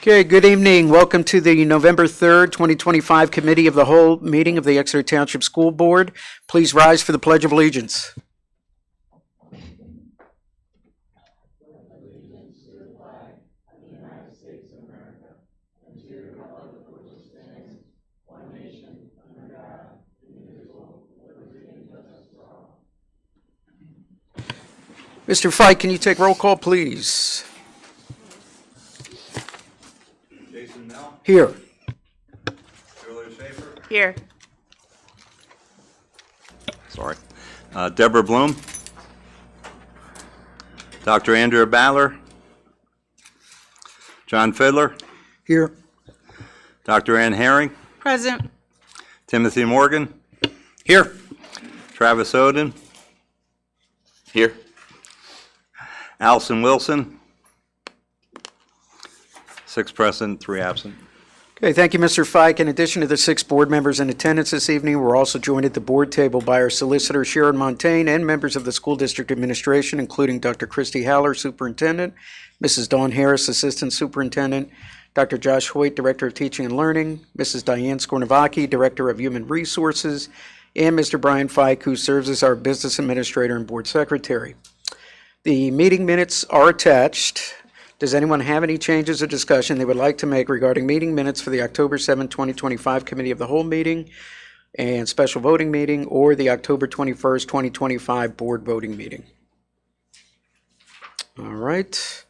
Okay, good evening. Welcome to the November 3rd, 2025 Committee of the Whole meeting of the Exeter Township School Board. Please rise for the Pledge of Allegiance. Mr. Fike, can you take roll call, please? Jason Nell. Here. Julia Schaefer. Here. Sorry. Deborah Bloom. Dr. Andrea Baller. John Fiddler. Here. Dr. Ann Herring. Present. Timothy Morgan. Here. Travis Oden. Here. Allison Wilson. 6 present, 3 absent. Okay, thank you, Mr. Fike. In addition to the 6 board members in attendance this evening, we're also joined at the board table by our solicitor, Sharon Montaigne, and members of the school district administration, including Dr. Christy Haller, superintendent, Mrs. Dawn Harris, assistant superintendent, Dr. Josh Hoyt, director of teaching and learning, Mrs. Diane Skornavaki, director of human resources, and Mr. Brian Fike, who serves as our business administrator and board secretary. The meeting minutes are attached. Does anyone have any changes or discussion they would like to make regarding meeting minutes for the October 7, 2025 Committee of the Whole meeting and special voting meeting, or the October 21st, 2025 board voting meeting? All right.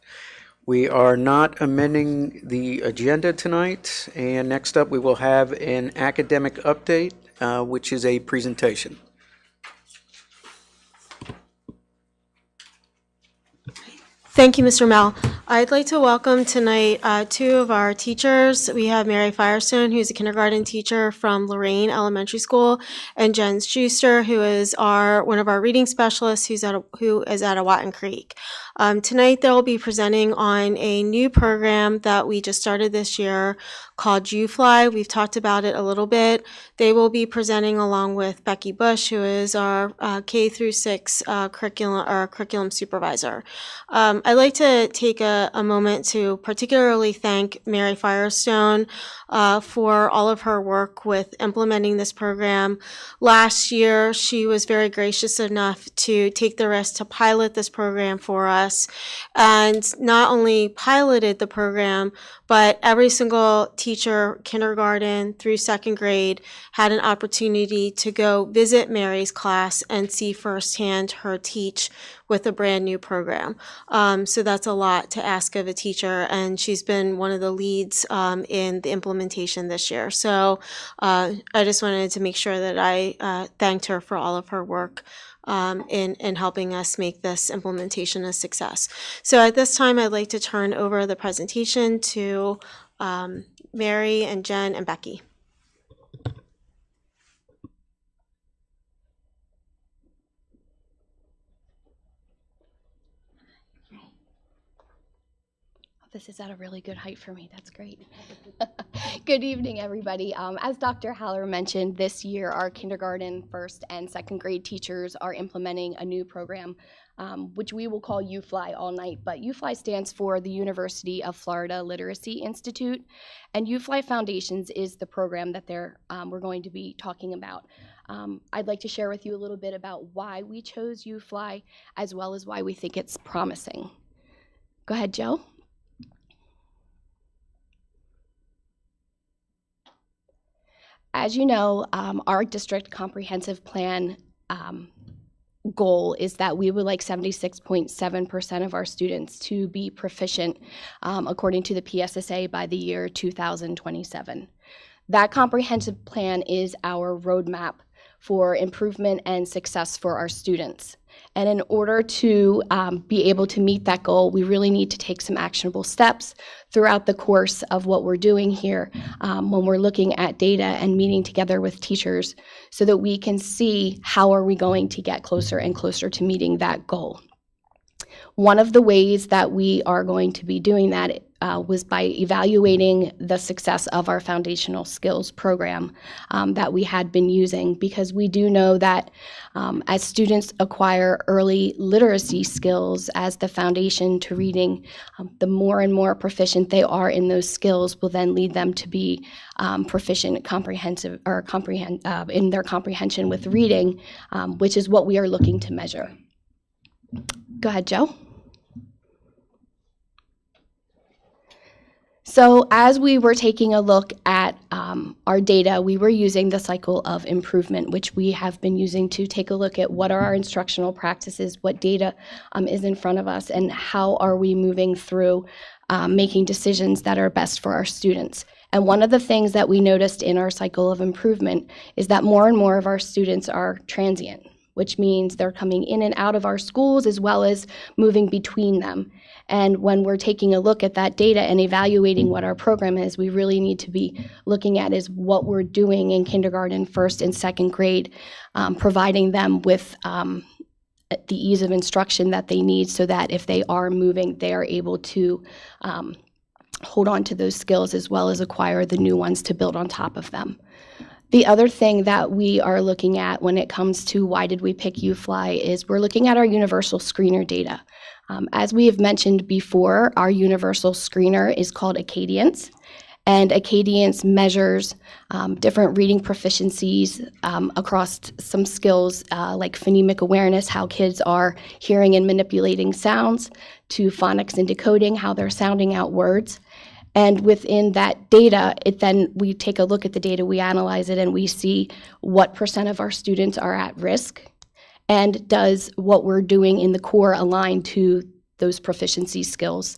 We are not amending the agenda tonight. And next up, we will have an academic update, which is a presentation. Thank you, Mr. Mel. I'd like to welcome tonight 2 of our teachers. We have Mary Firestone, who's a kindergarten teacher from Lorraine Elementary School, and Jen Schuster, who is one of our reading specialists who is at Watton Creek. Tonight they'll be presenting on a new program that we just started this year called UFly. We've talked about it a little bit. They will be presenting along with Becky Bush, who is our K through 6 curriculum supervisor. I'd like to take a moment to particularly thank Mary Firestone for all of her work with implementing this program. Last year, she was very gracious enough to take the risk to pilot this program for us, and not only piloted the program, but every single teacher, kindergarten through 2nd grade, had an opportunity to go visit Mary's class and see firsthand her teach with a brand new program. So that's a lot to ask of a teacher, and she's been one of the leads in the implementation this year. So I just wanted to make sure that I thanked her for all of her work in helping us make this implementation a success. So at this time, I'd like to turn over the presentation to Mary and Jen and Becky. This is at a really good height for me. That's great. Good evening, everybody. As Dr. Haller mentioned, this year our kindergarten, 1st, and 2nd grade teachers are implementing a new program, which we will call UFly all night. But UFly stands for the University of Florida Literacy Institute, and UFly Foundations is the program that we're going to be talking about. I'd like to share with you a little bit about why we chose UFly, as well as why we think it's promising. Go ahead, Joe. As you know, our district comprehensive plan goal is that we would like 76.7% of our students to be proficient according to the PSSA by the year 2027. That comprehensive plan is our roadmap for improvement and success for our students. And in order to be able to meet that goal, we really need to take some actionable steps throughout the course of what we're doing here when we're looking at data and meeting together with teachers so that we can see how are we going to get closer and closer to meeting that goal. One of the ways that we are going to be doing that was by evaluating the success of our foundational skills program that we had been using, because we do know that as students acquire early literacy skills as the foundation to reading, the more and more proficient they are in those skills will then lead them to be proficient, comprehensive, or in their comprehension with reading, which is what we are looking to measure. Go ahead, Joe. So as we were taking a look at our data, we were using the cycle of improvement, which we have been using to take a look at what are our instructional practices, what data is in front of us, and how are we moving through making decisions that are best for our students. And one of the things that we noticed in our cycle of improvement is that more and more of our students are transient, which means they're coming in and out of our schools as well as moving between them. And when we're taking a look at that data and evaluating what our program is, we really need to be looking at is what we're doing in kindergarten, first and second grade, providing them with the ease of instruction that they need so that if they are moving, they are able to hold on to those skills as well as acquire the new ones to build on top of them. The other thing that we are looking at when it comes to why did we pick UFly is we're looking at our universal screener data. As we have mentioned before, our universal screener is called Acadience, and Acadience measures different reading proficiencies across some skills like phonemic awareness, how kids are hearing and manipulating sounds, to phonics and decoding, how they're sounding out words. And within that data, we take a look at the data, we analyze it, and we see what % of our students are at risk, and does what we're doing in the core align to those proficiency skills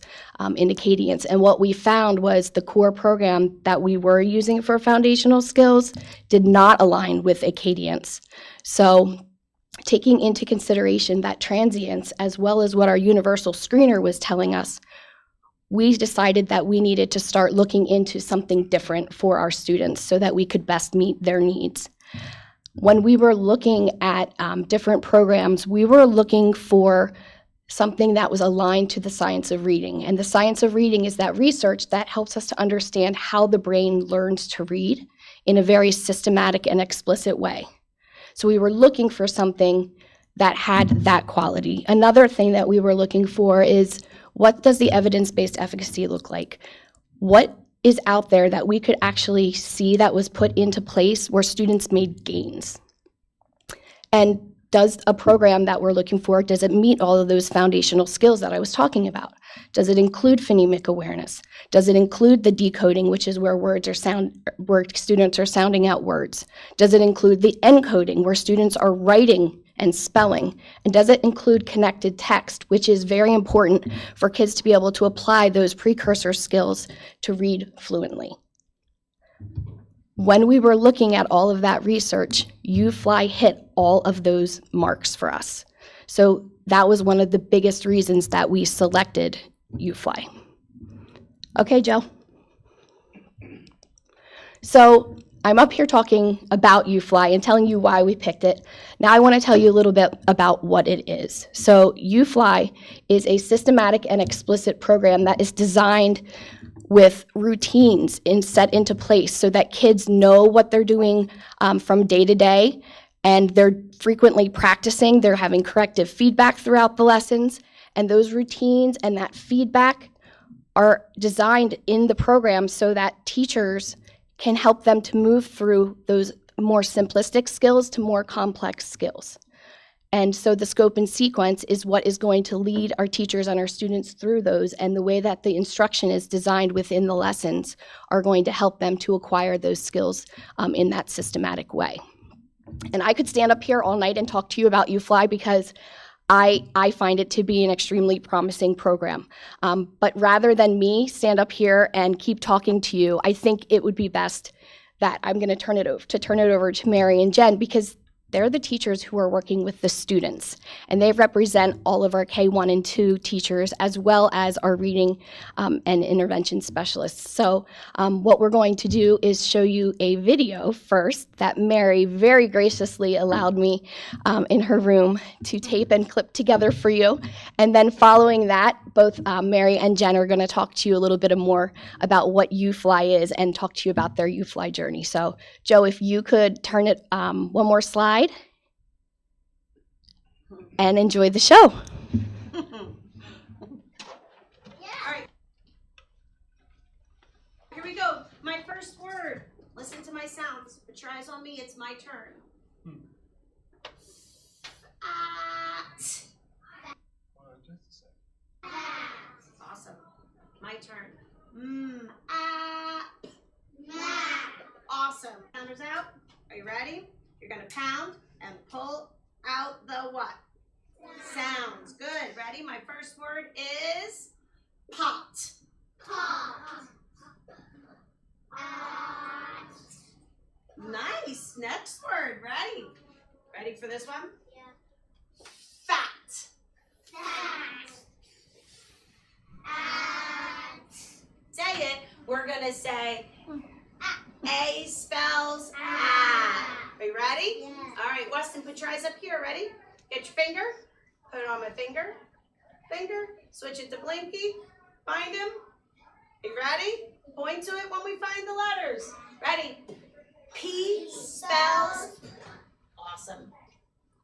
in Acadience. And what we found was the core program that we were using for foundational skills did not align with Acadience. So taking into consideration that transience, as well as what our universal screener was telling us, we decided that we needed to start looking into something different for our students so that we could best meet their needs. When we were looking at different programs, we were looking for something that was aligned to the science of reading. And the science of reading is that research that helps us to understand how the brain learns to read in a very systematic and explicit way. So we were looking for something that had that quality. Another thing that we were looking for is, what does the evidence-based efficacy look like? What is out there that we could actually see that was put into place where students made gains? And does a program that we're looking for, does it meet all of those foundational skills that I was talking about? Does it include phonemic awareness? Does it include the decoding, which is where where students are sounding out words? Does it include the encoding, where students are writing and spelling? And does it include connected text, which is very important for kids to be able to apply those precursor skills to read fluently? When we were looking at all of that research, UFly hit all of those marks for us. So that was one of the biggest reasons that we selected UFly. Okay, Joe. So I'm up here talking about UFly and telling you why we picked it. Now I want to tell you a little bit about what it is. So UFly is a systematic and explicit program that is designed with routines set into place so that kids know what they're doing from day to day, and they're frequently practicing. They're having corrective feedback throughout the lessons, and those routines and that feedback are designed in the program so that teachers can help them to move through those more simplistic skills to more complex skills. And so the scope and sequence is what is going to lead our teachers and our students through those, and the way that the instruction is designed within the lessons are going to help them to acquire those skills in that systematic way. And I could stand up here all night and talk to you about UFly because I find it to be an extremely promising program. But rather than me stand up here and keep talking to you, I think it would be best that I'm going to turn it over to Mary and Jen, because They're the teachers who are working with the students, and they represent all of our K1 and 2 teachers as well as our reading and intervention specialists. So what we're going to do is show you a video first that Mary very graciously allowed me in her room to tape and clip together for you. And then following that, both Mary and Jen are going to talk to you a little bit more about what UFly is and talk to you about their UFly journey. So Joe, if you could turn it one more slide and enjoy the show. Here we go. My first word. Listen to my sounds. Put your eyes on me. It's my turn. At. Awesome. My turn. At. Awesome. Pounders out. Are you ready? You're going to pound and pull out the what? Sounds. Good. Ready? My first word is pot. Nice. Next word. Ready? Ready for this one? Yeah. Fat. Say it. We're going to say A spells at. Are you ready? Yeah. All right, Weston, put your eyes up here. Ready? Get your finger. Put it on my finger. Finger. Switch it to Blinky. Find him. Are you ready? Point to it when we find the letters. Ready? P spells. Awesome.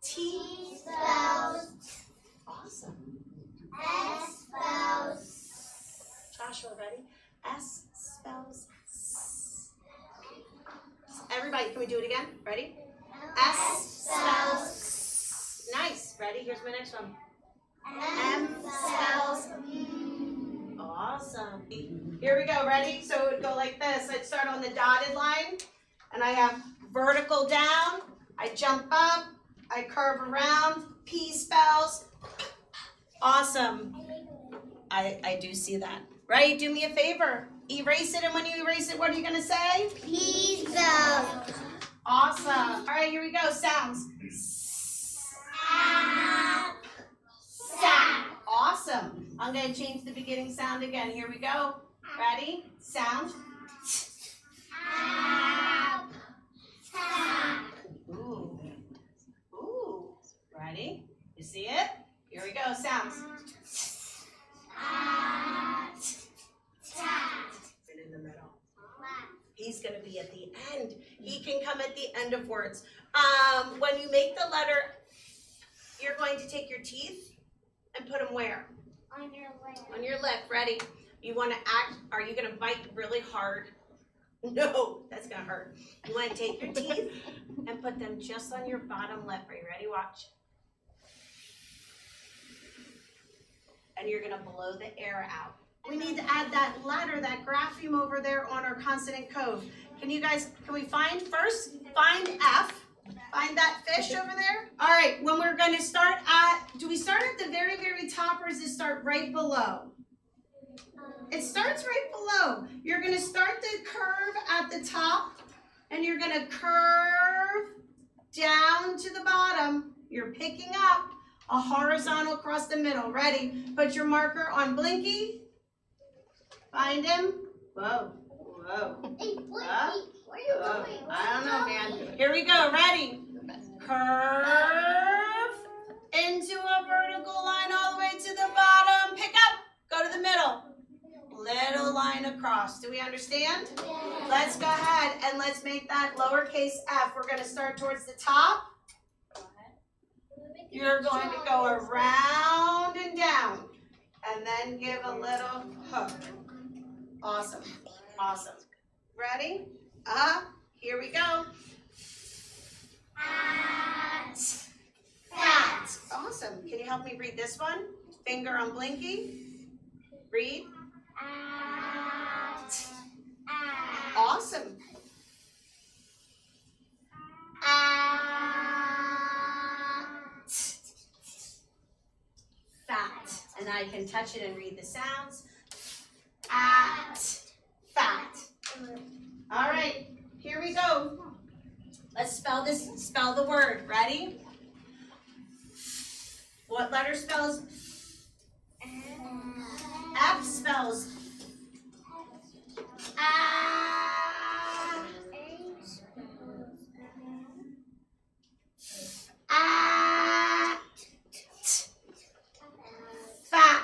T spells. Awesome. S spells. Joshua, ready? S spells. Everybody, can we do it again? Ready? S spells. Nice. Ready? Here's my next one. M spells. Awesome. Here we go. Ready? So it would go like this. I'd start on the dotted line, and I have vertical down. I jump up. I curve around. P spells. Awesome. I do see that. Right? Do me a favor. Erase it, and when you erase it, what are you going to say? P spells. Awesome. All right, here we go. Sounds. Sap. Awesome. I'm going to change the beginning sound again. Here we go. Ready? Sound. Ooh. Ooh. Ready? You see it? Here we go. Sounds. Right in the middle. He's going to be at the end. He can come at the end of words. When you make the letter, you're going to take your teeth and put them where? On your lip. On your lip. Ready? You want to act, are you going to bite really hard? No, that's going to hurt. You want to take your teeth and put them just on your bottom lip. Are you ready? Watch. And you're going to blow the air out. We need to add that letter, that grapheme over there on our consonant code. Can you guys, can we find F? Find that fish over there? All right, when we're going to start at, do we start at the very, very top, or does it start right below? It starts right below. You're going to start the curve at the top, and you're going to curve down to the bottom. You're picking up a horizontal across the middle. Ready? Put your marker on Blinky. Find him. Whoa. Whoa. Hey, Blinky, what are you doing? I don't know, man. Here we go. Ready? Curve into a vertical line all the way to the bottom. Pick up. Go to the middle. Little line across. Do we understand? Yeah. Let's go ahead and let's make that lowercase f. We're going to start towards the top. You're going to go around and down and then give a little hook. Awesome. Awesome. Ready? Here we go. At. Fat. Awesome. Can you help me read this one? Finger on Blinky. Read. At. Awesome. Fat. And I can touch it and read the sounds. At. Fat. All right. Here we go. Let's spell the word. Ready? What letter spells? F spells. Fat.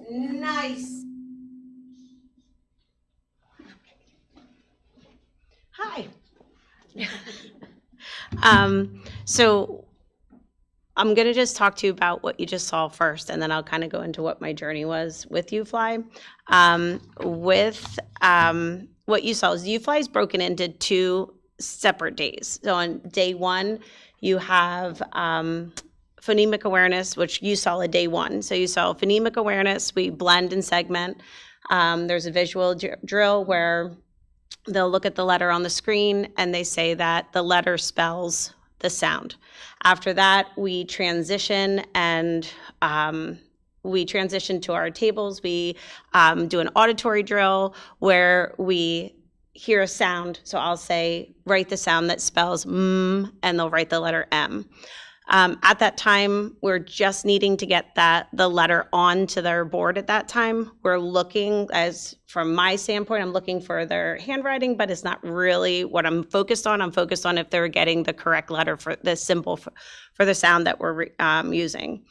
Nice. Hi. So I'm going to just talk to you about what you just saw first, and then I'll kind of go into what my journey was with UFly. What you saw is UFly is broken into 2 separate days. So on day 1, you have phonemic awareness, which you saw at day 1. So you saw phonemic awareness, we blend and segment. There's a visual drill where they'll look at the letter on the screen and they say that the letter spells the sound. After that, we transition and we transition to our tables. We do an auditory drill where we hear a sound. So I'll say, write the sound that spells and they'll write the letter M. At that time, we're just needing to get the letter onto their board at that time. We're looking, from my standpoint, I'm looking for their handwriting, but it's not really what I'm focused on. I'm focused on if they're getting the correct letter for the symbol for the sound that we're using.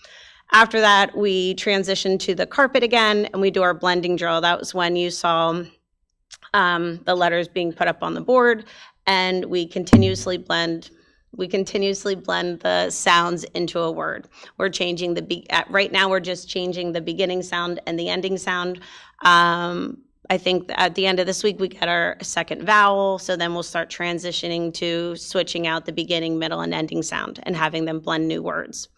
After that, we transition to the carpet again, and we do our blending drill. That was when you saw the letters being put up on the board, and we continuously blend the sounds into a word. We're changing right now we're just changing the beginning sound and the ending sound. I think at the end of this week we get our second vowel, so then we'll start transitioning to switching out the beginning, middle, and ending sound and having them blend new words.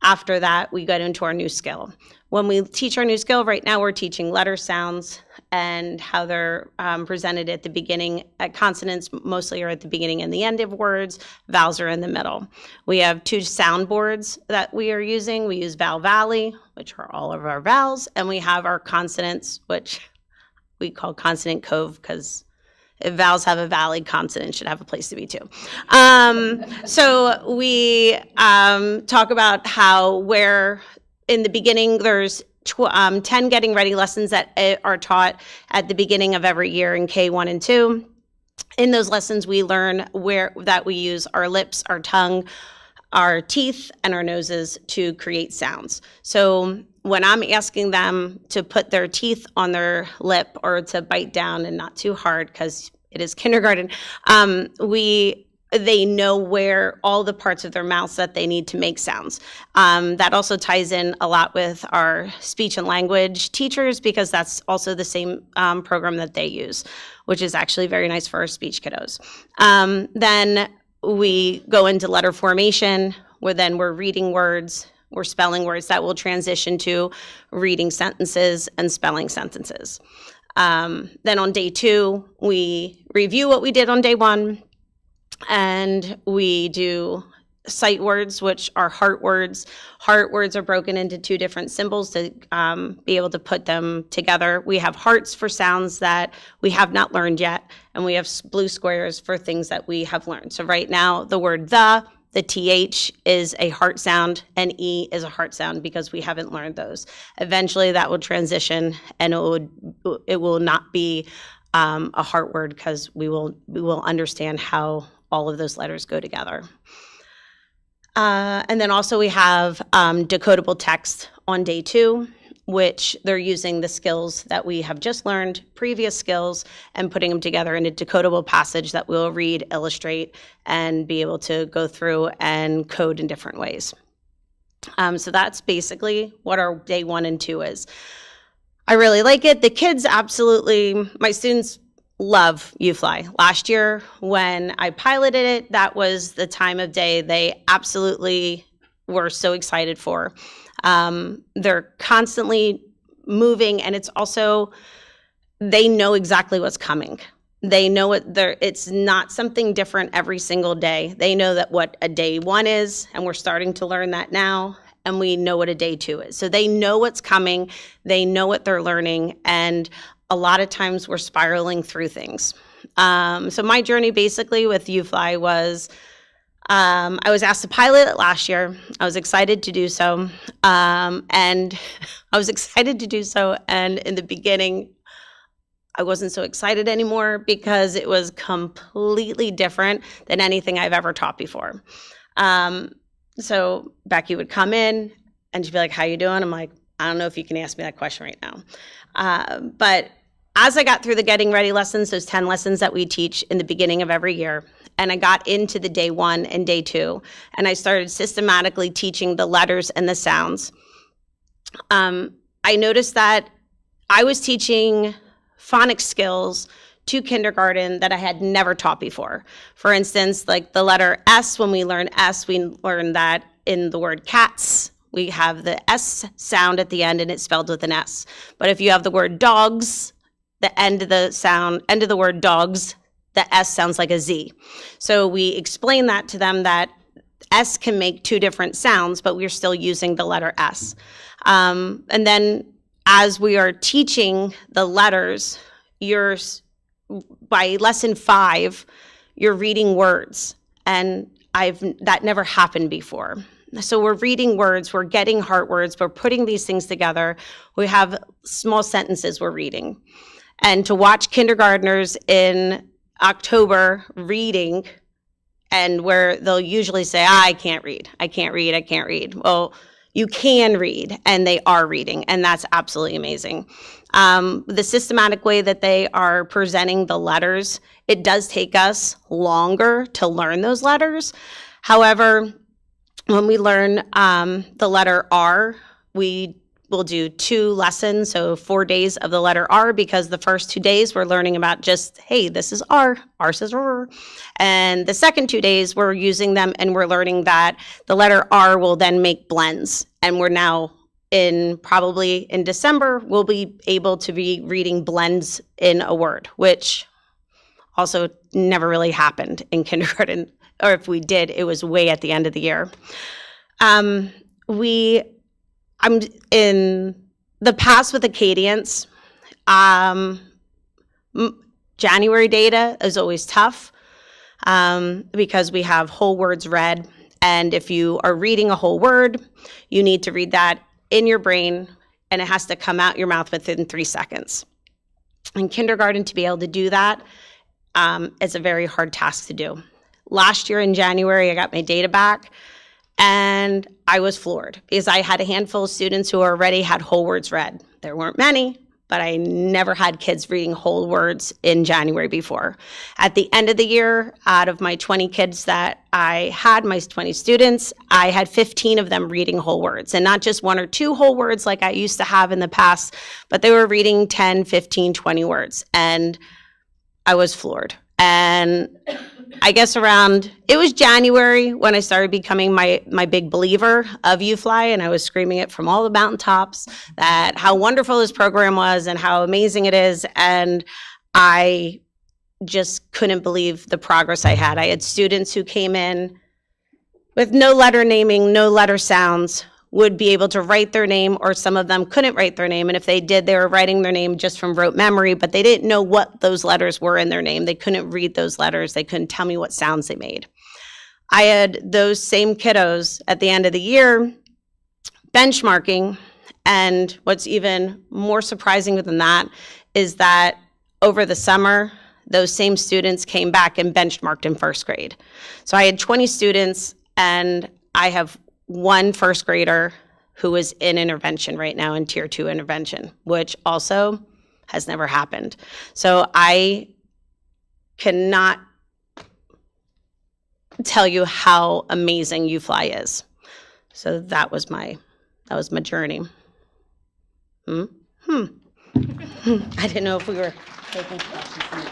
After that, we get into our new skill. When we teach our new skill, right now we're teaching letter sounds and how they're presented at the beginning. Consonants mostly are at the beginning and the end of words. Vowels are in the middle. We have 2 sound boards that we are using. We use Vowel Valley, which are all of our vowels, and we have our consonants, which we call Consonant Cove because if vowels have a valley, consonants should have a place to be too. So we talk about where in the beginning there's 10 getting ready lessons that are taught at the beginning of every year in K1 and 2. In those lessons, we learn that we use our lips, our tongue, our teeth, and our noses to create sounds. So when I'm asking them to put their teeth on their lip or to bite down and not too hard because it is kindergarten, they know where all the parts of their mouths that they need to make sounds. That also ties in a lot with our speech and language teachers because that's also the same program that they use, which is actually very nice for our speech kiddos. Then we go into letter formation, where then we're reading words, we're spelling words that will transition to reading sentences and spelling sentences. Then on day 2, we review what we did on day 1, and we do sight words, which are heart words. Heart words are broken into 2 different symbols to be able to put them together. We have hearts for sounds that we have not learned yet, and we have blue squares for things that we have learned. So right now, the word the TH is a heart sound, and E is a heart sound because we haven't learned those. Eventually, that will transition, and it will not be a heart word because we will understand how all of those letters go together. And then also we have decodable text on day 2, which they're using the skills that we have just learned, previous skills, and putting them together in a decodable passage that we'll read, illustrate, and be able to go through and code in different ways. So that's basically what our day 1 and 2 is. I really like it. The kids absolutely, my students love UFly. Last year when I piloted it, that was the time of day they absolutely were so excited for. They're constantly moving, and it's also, they know exactly what's coming. They know it's not something different every single day. They know that what a day 1 is, and we're starting to learn that now, and we know what a day 2 is. So they know what's coming, they know what they're learning, and a lot of times we're spiraling through things. So my journey basically with UFly was I was asked to pilot it last year. I was excited to do so. And in the beginning, I wasn't so excited anymore because it was completely different than anything I've ever taught before. So Becky would come in and she'd be like, "How you doing?" I'm like, "I don't know if you can ask me that question right now." But as I got through the getting ready lessons, those 10 lessons that we teach in the beginning of every year, and I got into the day 1 and day 2, and I started systematically teaching the letters and the sounds, I noticed that I was teaching phonics skills to kindergarten that I had never taught before. For instance, like the letter S, when we learn S, we learn that in the word cats, we have the S sound at the end and it's spelled with an S. But if you have the word dogs, the end of the word dogs, the S sounds like a Z. So we explain that to them that S can make 2 different sounds, but we're still using the letter S. And then as we are teaching the letters, by lesson 5, you're reading words, and that never happened before. So we're reading words, we're getting heart words, we're putting these things together. We have small sentences we're reading. And to watch kindergartners in October reading, and where they'll usually say, "I can't read, I can't read, I can't read." Well, you can read, and they are reading, and that's absolutely amazing. The systematic way that they are presenting the letters, it does take us longer to learn those letters. However, when we learn the letter R, we will do 2 lessons, so 4 days of the letter R, because the first 2 days we're learning about just, hey, this is R says R. And the second 2 days we're using them and we're learning that the letter R will then make blends. And we're now probably in December, we'll be able to be reading blends in a word, which also never really happened in kindergarten, or if we did, it was way at the end of the year. I'm in the past with Acadians. January data is always tough because we have whole words read. And if you are reading a whole word, you need to read that in your brain, and it has to come out your mouth within 3 seconds. In kindergarten, to be able to do that is a very hard task to do. Last year in January, I got my data back, and I was floored because I had a handful of students who already had whole words read. There weren't many, but I never had kids reading whole words in January before. At the end of the year, out of my 20 kids that I had, my 20 students, I had 15 of them reading whole words, and not just 1 or 2 whole words like I used to have in the past, but they were reading 10, 15, 20 words, and I was floored. And I guess it was January when I started becoming my big believer of UFly, and I was screaming it from all the mountaintops that how wonderful this program was and how amazing it is. And I just couldn't believe the progress I had. I had students who came in with no letter naming, no letter sounds, would be able to write their name, or some of them couldn't write their name. And if they did, they were writing their name just from rote memory, but they didn't know what those letters were in their name. They couldn't read those letters. They couldn't tell me what sounds they made. I had those same kiddos at the end of the year benchmarking. And what's even more surprising than that is that over the summer, those same students came back and benchmarked in first grade. So I had 20 students, and I have 1 first grader who is in intervention right now, in Tier 2 intervention, which also has never happened. So I cannot tell you how amazing UFly is. So that was my journey. I didn't know if we were taking questions.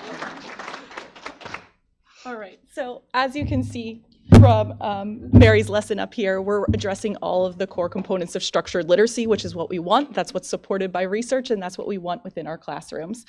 All right, so as you can see from Mary's lesson up here, we're addressing all of the core components of structured literacy, which is what we want. That's what's supported by research, and that's what we want within our classrooms.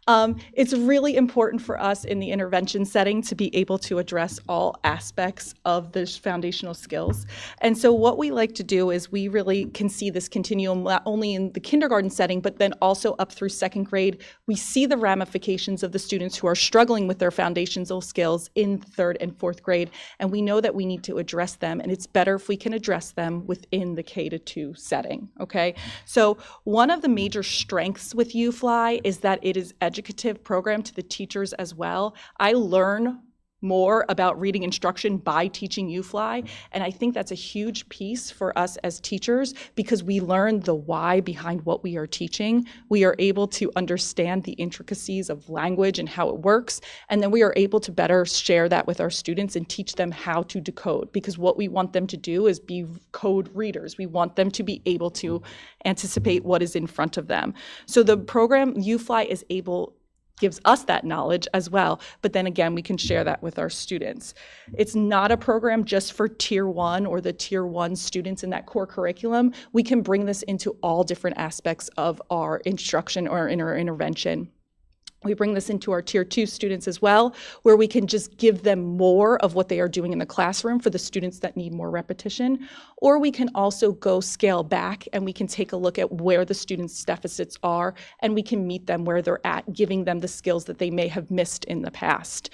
It's really important for us in the intervention setting to be able to address all aspects of the foundational skills. And so what we like to do is we really can see this continuum not only in the kindergarten setting, but then also up through second grade. We see the ramifications of the students who are struggling with their foundational skills in third and fourth grade, and we know that we need to address them, and it's better if we can address them within the K-2 setting, okay? So one of the major strengths with UFly is that it is educative program to the teachers as well. I learn more about reading instruction by teaching UFly, and I think that's a huge piece for us as teachers because we learn the why behind what we are teaching. We are able to understand the intricacies of language and how it works, and then we are able to better share that with our students and teach them how to decode, because what we want them to do is be code readers. We want them to be able to anticipate what is in front of them. So the program UFly gives us that knowledge as well, but then again, we can share that with our students. It's not a program just for Tier 1 or the Tier 1 students in that core curriculum. We can bring this into all different aspects of our instruction or in our intervention. We bring this into our Tier 2 students as well, where we can just give them more of what they are doing in the classroom for the students that need more repetition. Or we can also go scale back and we can take a look at where the students' deficits are and we can meet them where they're at, giving them the skills that they may have missed in the past.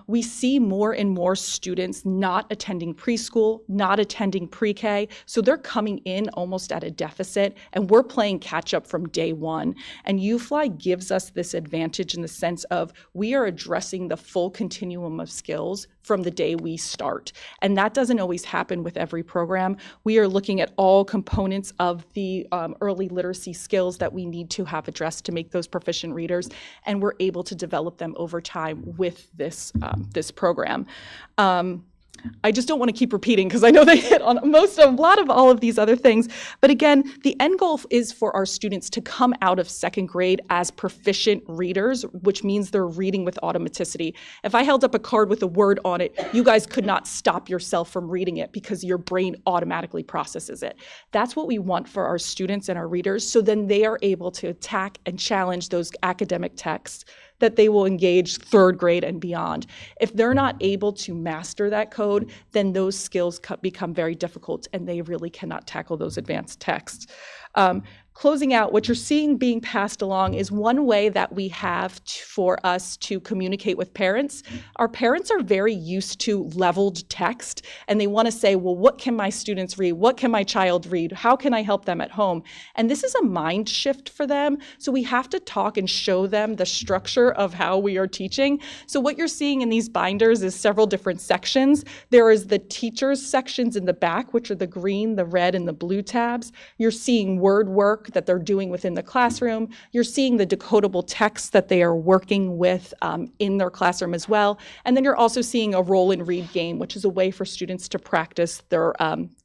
We see more and more students not attending preschool, not attending pre-K, so they're coming in almost at a deficit, and we're playing catch up from day one. And UFly gives us this advantage in the sense of we are addressing the full continuum of skills from the day we start. And that doesn't always happen with every program. We are looking at all components of the early literacy skills that we need to have addressed to make those proficient readers, and we're able to develop them over time with this program. I just don't want to keep repeating because I know they hit on a lot of all of these other things. But again, the end goal is for our students to come out of second grade as proficient readers, which means they're reading with automaticity. If I held up a card with a word on it, you guys could not stop yourself from reading it because your brain automatically processes it. That's what we want for our students and our readers, so then they are able to attack and challenge those academic texts that they will engage third grade and beyond. If they're not able to master that code, then those skills become very difficult and they really cannot tackle those advanced texts. Closing out, what you're seeing being passed along is one way that we have for us to communicate with parents. Our parents are very used to leveled text, and they want to say, well, what can my students read? What can my child read? How can I help them at home? And this is a mind shift for them, so we have to talk and show them the structure of how we are teaching. So what you're seeing in these binders is several different sections. There is the teachers sections in the back, which are the green, the red, and the blue tabs. You're seeing word work that they're doing within the classroom. You're seeing the decodable text that they are working with in their classroom as well. And then you're also seeing a roll and read game, which is a way for students to practice their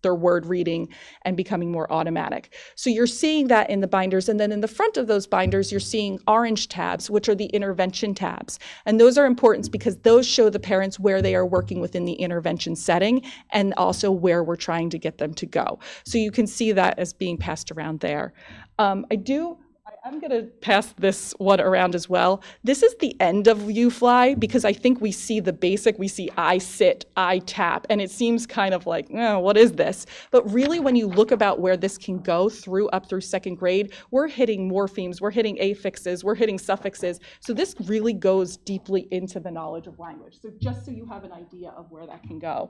word reading and becoming more automatic. So you're seeing that in the binders. And then in the front of those binders, you're seeing orange tabs, which are the intervention tabs. And those are important because those show the parents where they are working within the intervention setting and also where we're trying to get them to go. So you can see that as being passed around there. I'm going to pass this one around as well. This is the end of UFly because I think we see the basic, we see I sit, I tap, and it seems kind of like, oh, what is this? But really when you look about where this can go up through second grade, we're hitting morphemes, we're hitting affixes, we're hitting suffixes. So this really goes deeply into the knowledge of language. So just so you have an idea of where that can go.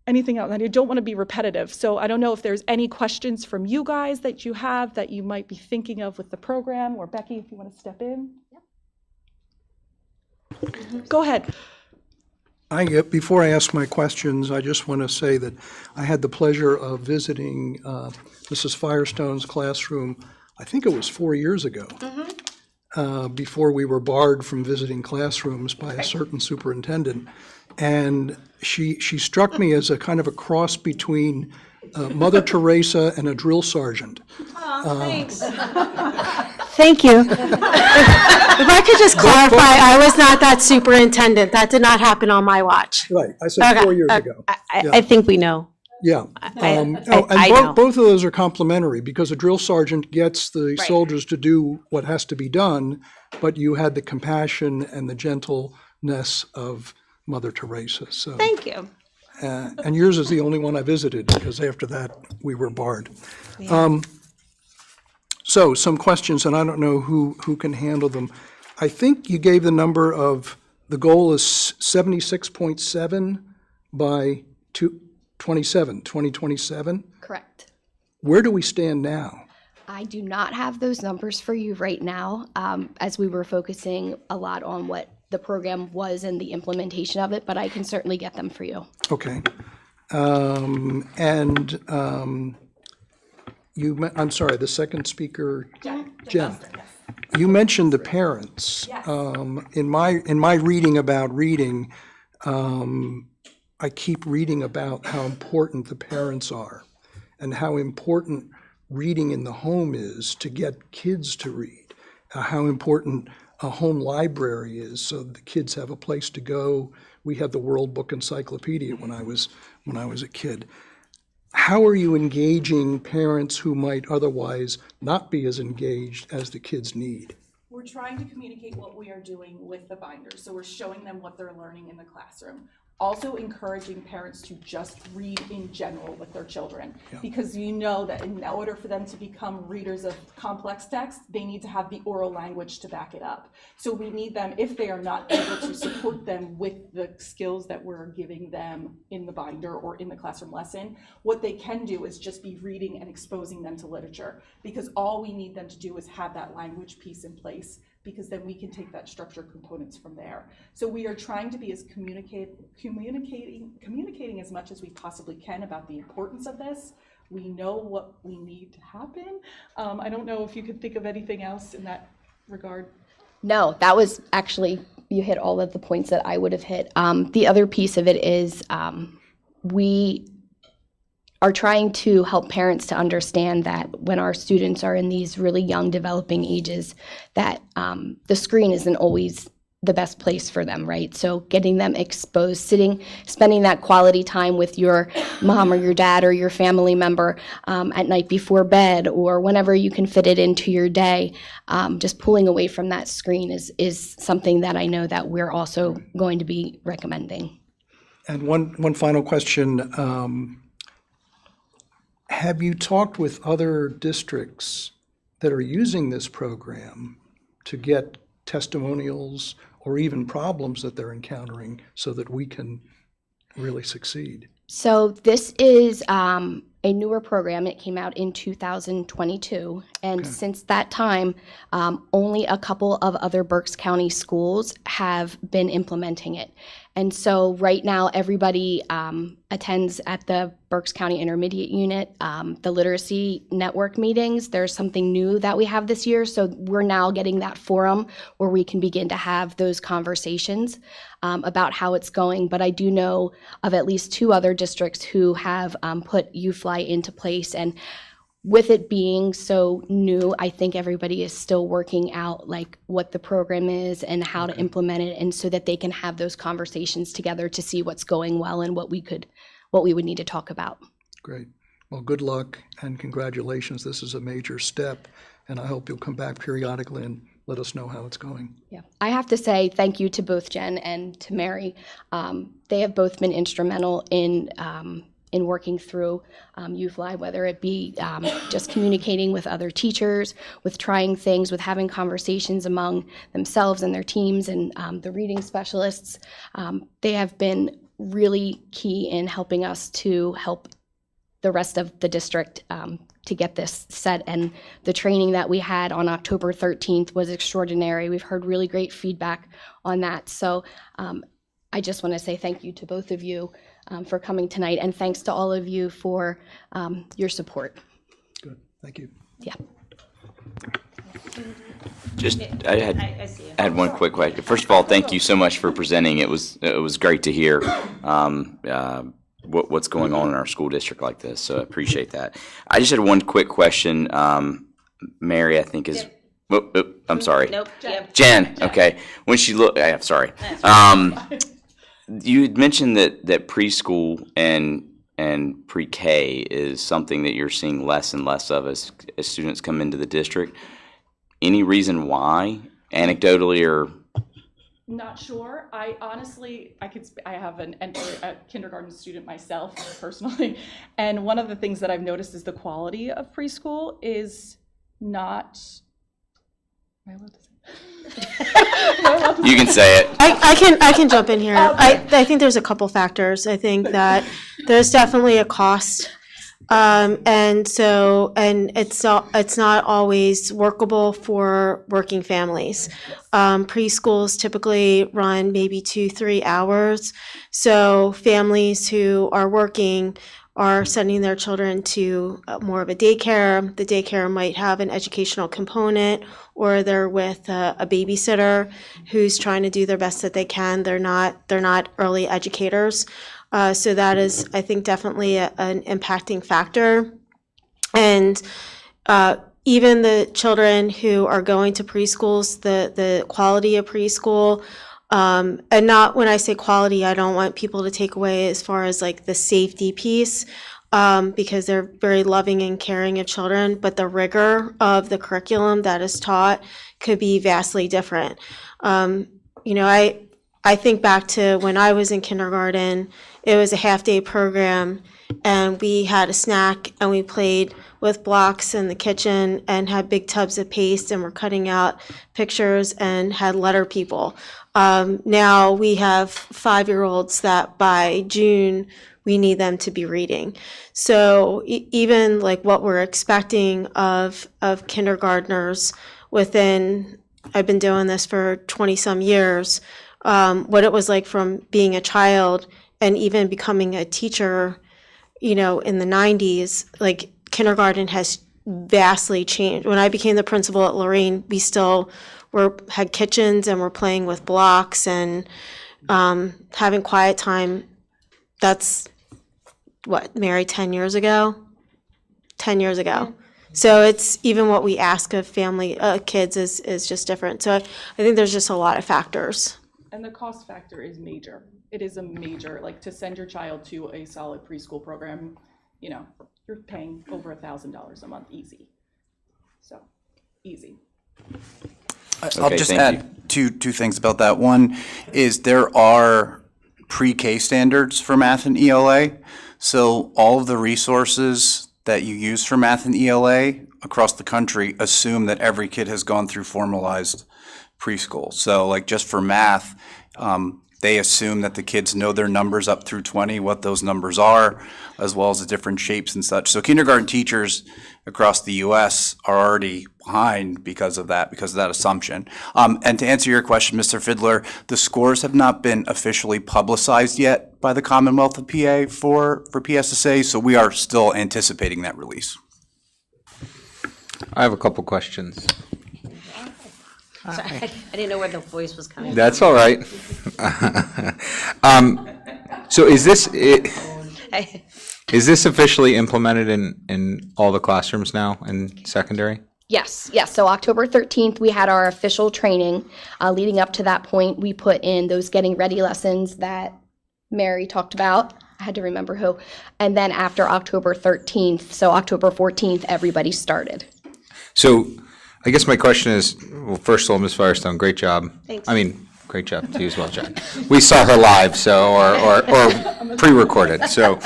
Anything else? And I don't want to be repetitive, so I don't know if there's any questions from you guys that you have that you might be thinking of with the program, or Becky, if you want to step in. Yep. Go ahead. Before I ask my questions, I just want to say that I had the pleasure of visiting Mrs. Firestone's classroom, I think it was 4 years ago, before we were barred from visiting classrooms by a certain superintendent. And she struck me as a kind of a cross between Mother Teresa and a drill sergeant. Oh, thanks. Thank you. If I could just clarify, I was not that superintendent. That did not happen on my watch. Right, I said 4 years ago. I think we know. Yeah. I And know. both of those are complementary, because a drill sergeant gets the Right. soldiers to do what has to be done, but you had the compassion and the gentleness of Mother Teresa. So, Thank you. and yours is the only one I visited, because after that, we were barred. So some questions, and I don't know who can handle them. I think you gave the number of, the goal is 76.7 by 2027. Correct. Where do we stand now? I do not have those numbers for you right now, as we were focusing a lot on what the program was and the implementation of it, but I can certainly get them for you. Okay. I'm sorry, the second speaker? Jen. You mentioned the parents. In my reading about reading, I keep reading about how important the parents are and how important reading in the home is to get kids to read, how important a home library is so the kids have a place to go. We had the World Book Encyclopedia when I was a kid. How are you engaging parents who might otherwise not be as engaged as the kids need? We're trying to communicate what we are doing with the binders. So we're showing them what they're learning in the classroom. Also encouraging parents to just read in general with their children, because you know that in order for them to become readers of complex text, they need to have the oral language to back it up. So we need them, if they are not able to support them with the skills that we're giving them in the binder or in the classroom lesson, what they can do is just be reading and exposing them to literature, because all we need them to do is have that language piece in place, because then we can take that structured components from there. So we are trying to be as communicating as much as we possibly can about the importance of this. We know what we need to happen. I don't know if you could think of anything else in that regard. No, that was actually, you hit all of the points that I would have hit. The other piece of it is we are trying to help parents to understand that when our students are in these really young developing ages, that the screen isn't always the best place for them, right? So getting them exposed, spending that quality time with your mom or your dad or your family member at night before bed, or whenever you can fit it into your day, just pulling away from that screen is something that I know that we're also going to be recommending. And one final question. Have you talked with other districts that are using this program to get testimonials or even problems that they're encountering so that we can really succeed? So this is a newer program. It came out in 2022, and since that time, only a couple of other Berks County schools have been implementing it. And so right now, everybody attends at the Berks County Intermediate Unit, the Literacy Network meetings. There's something new that we have this year, so we're now getting that forum where we can begin to have those conversations about how it's going. But I do know of at least 2 other districts who have put UFly into place, and with it being so new, I think everybody is still working out like what the program is and how to implement it, and so that they can have those conversations together to see what's going well and what we would need to talk about. Great. Well, good luck and congratulations. This is a major step, and I hope you'll come back periodically and let us know how it's going. Yeah, I have to say thank you to both Jen and to Mary. They have both been instrumental in working through UFly, whether it be just communicating with other teachers, with trying things, with having conversations among themselves and their teams, and the reading specialists. They have been really key in helping us to help the rest of the district to get this set. And the training that we had on October 13th was extraordinary. We've heard really great feedback on that. So I just want to say thank you to both of you for coming tonight, and thanks to all of you for your support. Good. Thank you. Yeah. I had one quick question. First of all, thank you so much for presenting. It was great to hear what's going on in our school district like this. So I appreciate that. I just had one quick question. Mary, I think is. I'm sorry. Nope. Jen. Okay. When she looked, I'm sorry. You had mentioned that preschool and and pre-K is something that you're seeing less and less of as students come into the district. Any reason why, anecdotally or? Not sure. I honestly, I have a kindergarten student myself personally, and one of the things that I've noticed is the quality of preschool is not. Am I allowed to say? You can say it. I can jump in here. I think there's a couple factors. I think that there's definitely a cost. And it's not always workable for working families. Preschools typically run maybe 2-3 hours. So families who are working are sending their children to more of a daycare. The daycare might have an educational component, or they're with a babysitter who's trying to do their best that they can. They're not early educators. So that is, I think, definitely an impacting factor. And even the children who are going to preschools, the quality of preschool, and not when I say quality, I don't want people to take away as far as like the safety piece, because they're very loving and caring of children, but the rigor of the curriculum that is taught could be vastly different. I think back to when I was in kindergarten, it was a half-day program, and we had a snack, and we played with blocks in the kitchen and had big tubs of paste, and were cutting out pictures and had letter people. Now we have 5-year-olds that by June, we need them to be reading. So even like what we're expecting of kindergartners within, I've been doing this for 20-some years, what it was like from being a child and even becoming a teacher, in the 90s, like kindergarten has vastly changed. When I became the principal at Lorraine, we still had kitchens and were playing with blocks and having quiet time. That's what, Mary, 10 years ago? 10 years ago. So it's even what we ask of family kids is just different. So I think there's just a lot of factors. And the cost factor is major. It is a major, like to send your child to a solid preschool program, you're paying over $1,000 a month easy. So, easy. I'll Okay, just thank add two things about that. One is there are pre-K standards for math and ELA. So all of the resources that you use for math and ELA across the country assume that every kid has gone through formalized preschool. So like just for math, they assume that the kids know their numbers up through 20, what those numbers are, as well as the different shapes and such. So kindergarten teachers across the U.S. are already behind because of that assumption. And to answer your question, Mr. Fiddler, the scores have not been officially publicized yet by the Commonwealth of PA for PSSA, so we are still anticipating that release. I have a couple questions. Sorry, I didn't know where the voice was coming from. That's all right. So is this officially implemented in all the classrooms now in secondary? Yes. So October 13th, we had our official training. Leading up to that point, we put in those getting ready lessons that Mary talked about. I had to remember who. And then after October 13th, so October 14th, everybody started. So I guess my question is, well, first of all, Ms. Firestone, great job. Thanks. I mean, great job to you as well, John. We saw her live, so, or pre-recorded. So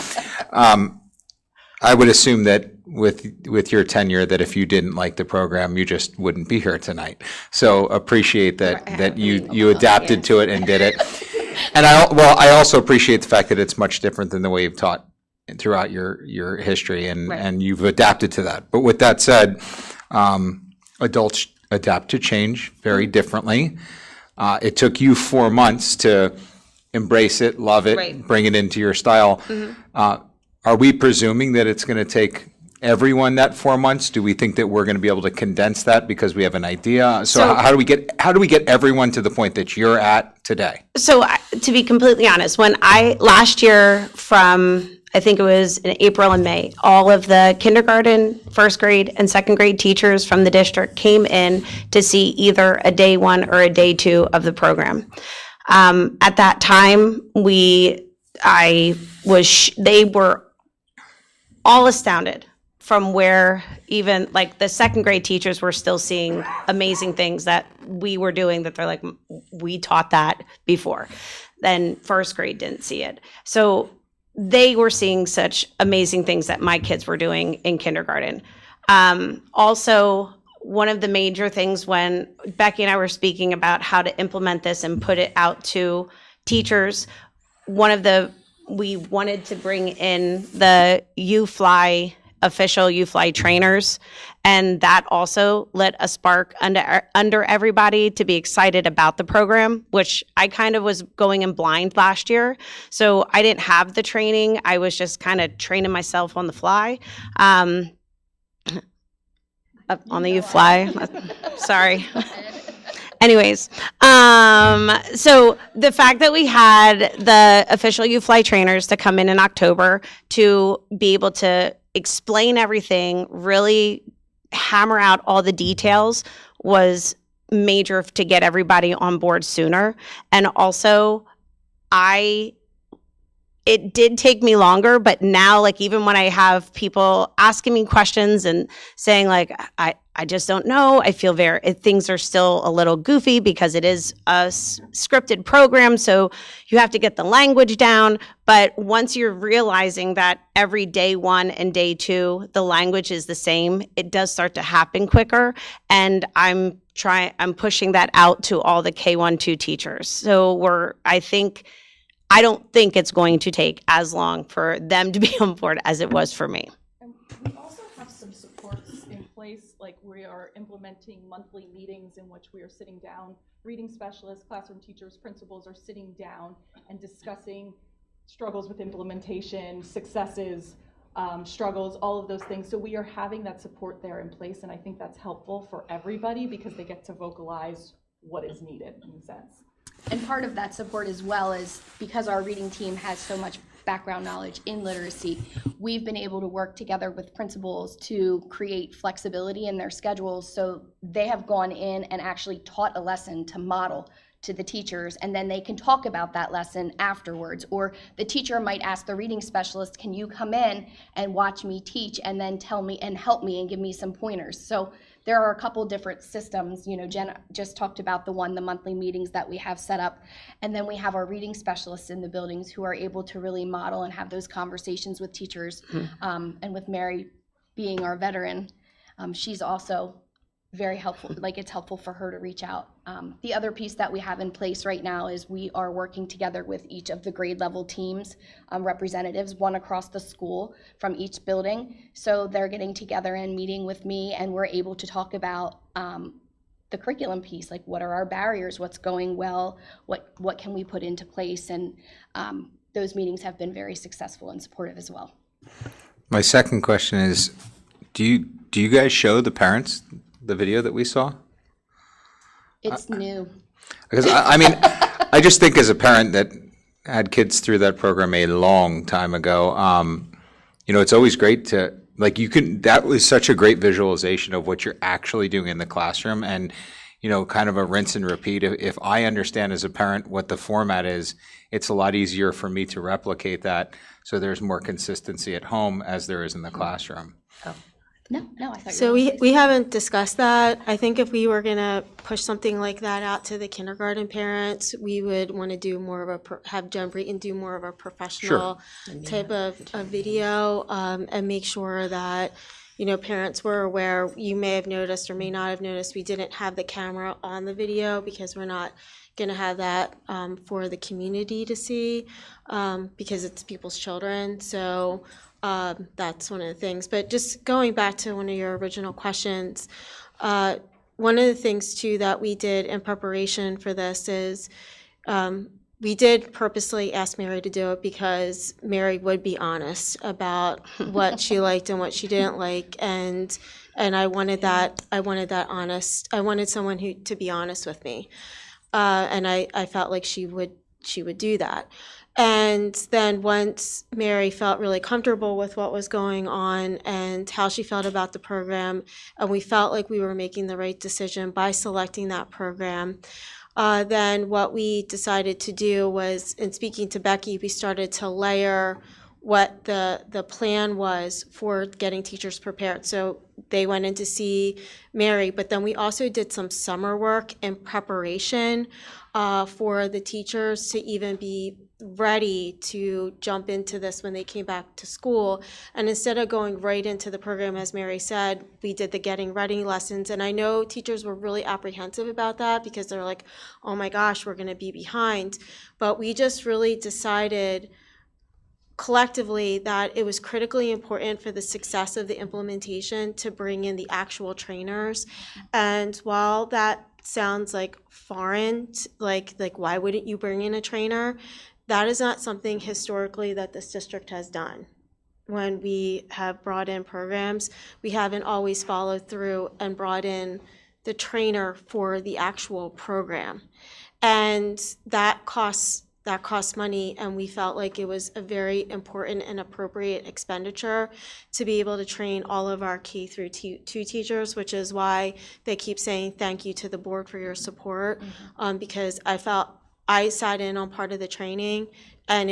I would assume that with your tenure, that if you didn't like the program, you just wouldn't be here tonight. So appreciate that you adapted to it and did it. And I also appreciate the fact that it's much different than the way you've taught throughout your history, and you've adapted to that. But with that said, adults adapt to change very differently. It took you 4 months to embrace it, love it, Right. bring it into your style. Are we presuming that it's going to take everyone that 4 months? Do we think that we're going to be able to condense that because we have an idea? So how do we get everyone to the point that you're at today? So to be completely honest, when last year from, I think it was in April and May, all of the kindergarten, first grade, and second grade teachers from the district came in to see either a day 1 or a day 2 of the program. At that time, they were all astounded from where even like the second grade teachers were still seeing amazing things that we were doing that they're like, we taught that before. Then first grade didn't see it. So they were seeing such amazing things that my kids were doing in kindergarten. Also, one of the major things when Becky and I were speaking about how to implement this and put it out to teachers, we wanted to bring in the official UFly trainers, and that also lit a spark under everybody to be excited about the program, which I kind of was going in blind last year. So I didn't have the training. I was just kind of training myself on the fly. On the UFly, sorry. Anyways, so the fact that we had the official UFly trainers to come in October to be able to explain everything, really hammer out all the details was major to get everybody on board sooner. And also, it did take me longer, but now, like, even when I have people asking me questions and saying, like, I just don't know, I feel things are still a little goofy because it is a scripted program, so you have to get the language down. But once you're realizing that every day one and day two, the language is the same, it does start to happen quicker. And I'm pushing that out to all the K-1-2 teachers. So I don't think it's going to take as long for them to be on board as it was for me. And we also have some supports in place, like we are implementing monthly meetings in which we are sitting down, reading specialists, classroom teachers, principals are sitting down and discussing struggles with implementation, successes, struggles, all of those things. So we are having that support there in place, and I think that's helpful for everybody because they get to vocalize what is needed in a sense. And part of that support as well is because our reading team has so much background knowledge in literacy, we've been able to work together with principals to create flexibility in their schedules. So they have gone in and actually taught a lesson to model to the teachers, and then they can talk about that lesson afterwards. Or the teacher might ask the reading specialist, can you come in and watch me teach and then tell me and help me and give me some pointers? So there are a couple different systems. You know, Jen just talked about the monthly meetings that we have set up. And then we have our reading specialists in the buildings who are able to really model and have those conversations with teachers. And with Mary being our veteran, she's also very helpful. Like, it's helpful for her to reach out. The other piece that we have in place right now is we are working together with each of the grade level teams, representatives, one across the school from each building. So they're getting together and meeting with me, and we're able to talk about the curriculum piece, like what are our barriers, what's going well, what can we put into place, and those meetings have been very successful and supportive as well. My second question is, do you guys show the parents the video that we saw? It's new. Because I mean, I just think as a parent that had kids through that program a long time ago, you know, it's always great to, like, that was such a great visualization of what you're actually doing in the classroom, and, you know, kind of a rinse and repeat. If I understand as a parent what the format is, it's a lot easier for me to replicate that, so there's more consistency at home as there is in the classroom. No, I thought So we haven't discussed that. I think if we were gonna push something like that out to the kindergarten parents, we would want to do more of have Jen Breton do more of a professional type of video, and make sure that, you know, parents were aware. You may have noticed or may not have noticed, we didn't have the camera on the video because we're not gonna have that for the community to see, because it's people's children. So that's one of the things. But just going back to one of your original questions, one of the things too that we did in preparation for this is we did purposely ask Mary to do it because Mary would be honest about what she liked and what she didn't like, and I wanted that honest. I wanted someone who to be honest with me, and I felt like she would do that. And then once Mary felt really comfortable with what was going on and how she felt about the program, and we felt like we were making the right decision by selecting that program, then what we decided to do was, in speaking to Becky, we started to layer what the plan was for getting teachers prepared. So they went in to see Mary, but then we also did some summer work in preparation for the teachers to even be ready to jump into this when they came back to school. And instead of going right into the program, as Mary said, we did the getting ready lessons. And I know teachers were really apprehensive about that because they're like, oh my gosh, we're going to be behind. But we just really decided collectively that it was critically important for the success of the implementation to bring in the actual trainers. And while that sounds like foreign, like why wouldn't you bring in a trainer? That is not something historically that this district has done. When we have brought in programs, we haven't always followed through and brought in the trainer for the actual program. And that costs money, and we felt like it was a very important and appropriate expenditure to be able to train all of our K through 2 teachers, which is why they keep saying thank you to the board for your support, because I felt I sat in on part of the training, and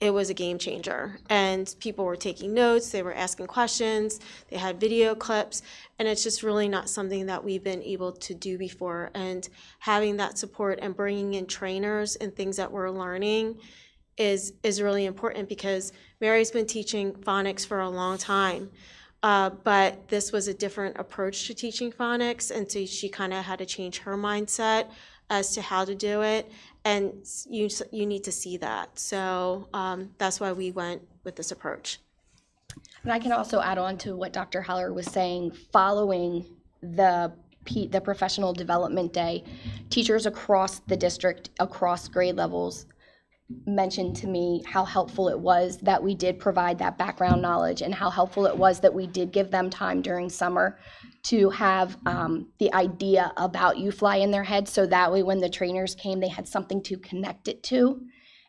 it was a game changer. And people were taking notes, they were asking questions, they had video clips, and it's just really not something that we've been able to do before. And having that support and bringing in trainers and things that we're learning is really important, because Mary's been teaching phonics for a long time. But this was a different approach to teaching phonics, and so she kind of had to change her mindset as to how to do it, and you need to see that. So that's why we went with this approach. And I can also add on to what Dr. Haller was saying. Following the professional development day, teachers across the district, across grade levels, mentioned to me how helpful it was that we did provide that background knowledge, and how helpful it was that we did give them time during summer to have the idea about UFly in their head, so that way when the trainers came, they had something to connect it to.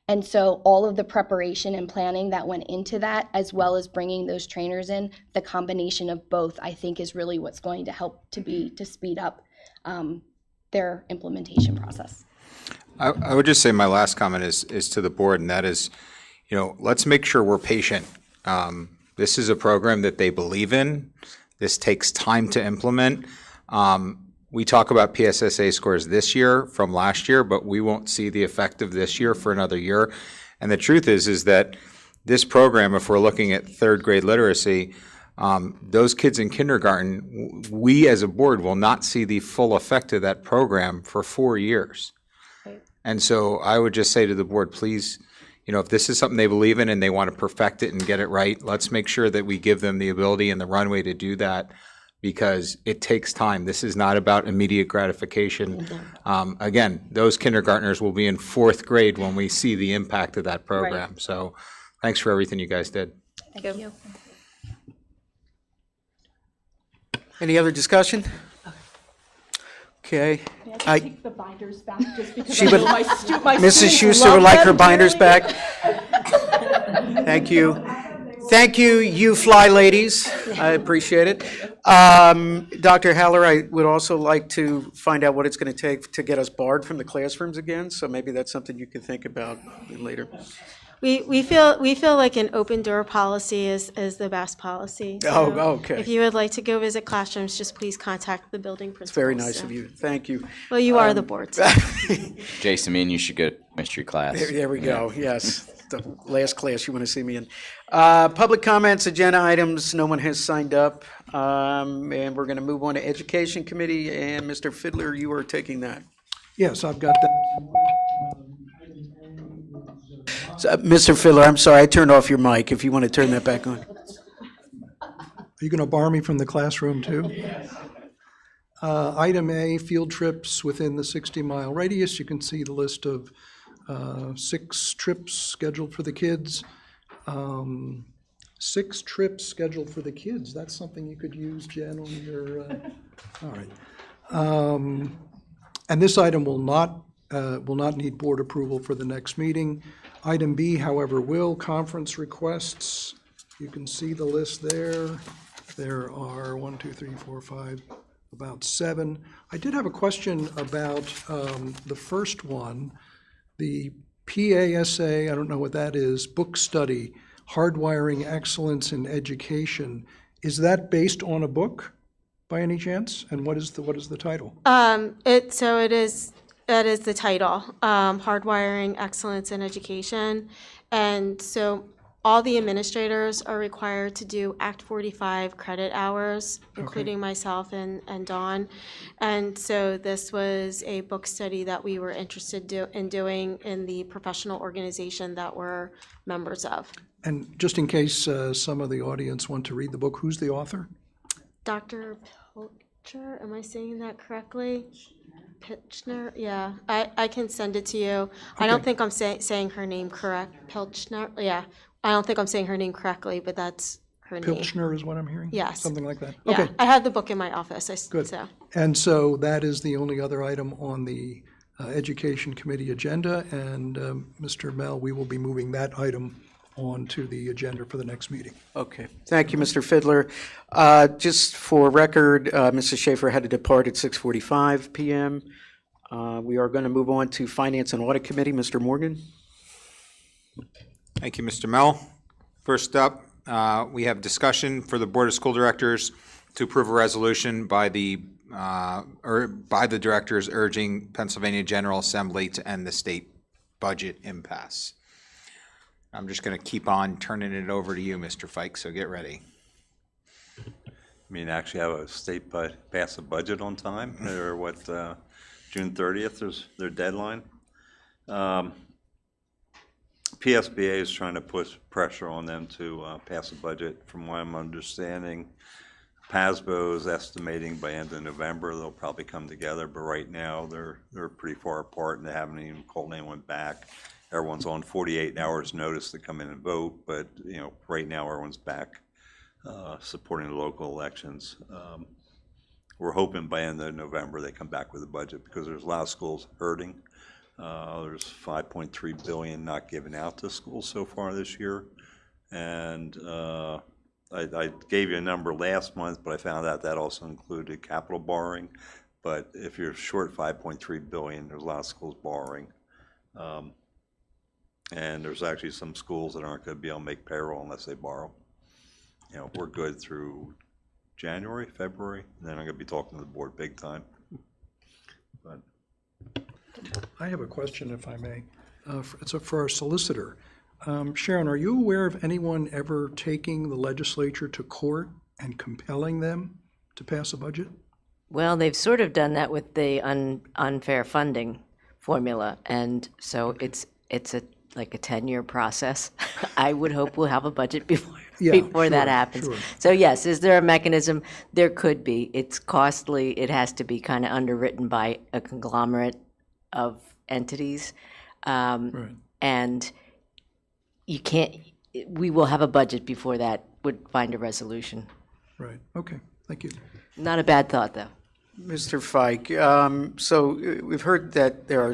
And so all of the preparation and planning that went into that, as well as bringing those trainers in, the combination of both, I think, is really what's going to help to speed up their implementation process. I would just say my last comment is to the board, and that is, let's make sure we're patient. This is a program that they believe in. This takes time to implement. We talk about PSSA scores this year from last year, but we won't see the effect of this year for another year. And the truth is that this program, if we're looking at third grade literacy, those kids in kindergarten, we as a board will not see the full effect of that program for 4 years. And so I would just say to the board, please, if this is something they believe in and they want to perfect it and get it right, let's make sure that we give them the ability and the runway to do that, because it takes time. This is not about immediate gratification. Again, those kindergartners will be in 4th grade when we see the impact of that program. Right. So thanks for everything you guys did. Thank you. Any other discussion? Okay. I take the binders back just because She I know would- my Mrs. students Schuster love would like her them binders dearly. back. Thank you. Thank you, you fly ladies. I appreciate it. Dr. Haller, I would also like to find out what it's going to take to get us barred from the classrooms again. So maybe that's something you could think about later. We feel like an open door policy is the best policy. Oh, So okay. If you would like to go visit classrooms, just please contact the building principals. It's very nice So- of you. Thank you. Well, you are the board. So. Jason, me and you should go to chemistry class. There we go. Yes, the last class you want to see me in. Public comments, agenda items. No one has signed up, and we're going to move on to Education Committee. And Mr. Fiddler, you are taking that. Yes, I've got that. So, Mr. Fiddler, I'm sorry, I turned off your mic. If you want to turn that back on. Are you going to bar me from the classroom, too? Item A, field trips within the 60-mile radius. You can see the list of 6 trips scheduled for the kids. 6 trips scheduled for the kids. That's something you could use, Jen, on your, all right. And this item will not need board approval for the next meeting. Item B, however, will. Conference requests. You can see the list there. There are 1, 2, 3, 4, 5, about 7. I did have a question about the first one, the PASA, I don't know what that is, book study, Hardwiring Excellence in Education. Is that based on a book by any chance? And what is the title? That is the title, Hardwiring Excellence in Education. And so all the administrators are required to do Act 45 credit hours, including myself and Dawn. And so this was a book study that we were interested in doing in the professional organization that we're members of. And just in case some of the audience want to read the book, who's the author? Dr. Pilcher, am I saying that correctly? Pilchner, yeah, I can send it to you. I don't think I'm saying her name correct. Pilchner, yeah. I don't think I'm saying her name correctly, but that's her name. Pilchner is what I'm hearing? Yes. Something like that? Yeah, Okay, I have the book in my office. good. So. And so that is the only other item on the Education Committee agenda. And Mr. Mel, we will be moving that item on to the agenda for the next meeting. Okay, thank you, Mr. Fiddler. Just for record, Mrs. Schaefer had to depart at 6:45 PM. We are going to move on to Finance and Audit Committee. Mr. Morgan? Thank you, Mr. Mel. First up, we have discussion for the Board of School Directors to approve a resolution by the directors urging Pennsylvania General Assembly to end the state budget impasse. I'm just going to keep on turning it over to you, Mr. Fike, so get ready. I mean, actually have a state pass a budget on time, or what, June 30th is their deadline. PSBA is trying to put pressure on them to pass a budget. From what I'm understanding, PASBO is estimating by end of November they'll probably come together, but right now they're pretty far apart and they haven't even called anyone back. Everyone's on 48 hours notice to come in and vote, but right now everyone's back supporting the local elections. We're hoping by end of November they come back with a budget because there's a lot of schools hurting. There's $5.3 billion not given out to schools so far this year, and I gave you a number last month, but I found out that also included capital borrowing. But if you're short $5.3 billion, there's a lot of schools borrowing. And there's actually some schools that aren't going to be able to make payroll unless they borrow. We're good through January, February, and then I'm going to be talking to the board big time. But I have a question, if I may. It's for our solicitor. Sharon, are you aware of anyone ever taking the legislature to court and compelling them to pass a budget? Well, they've sort of done that with the unfair funding formula, and so it's like a 10-year process. I would hope we'll have a budget before that happens. Sure. So yes, is there a mechanism? There could be. It's costly. It has to be kind of underwritten by a conglomerate of entities. Right. And you can't, we will have a budget before that would find a resolution. Right. Okay. Thank you. Not a bad thought, though. Mr. Fike, so we've heard that there are,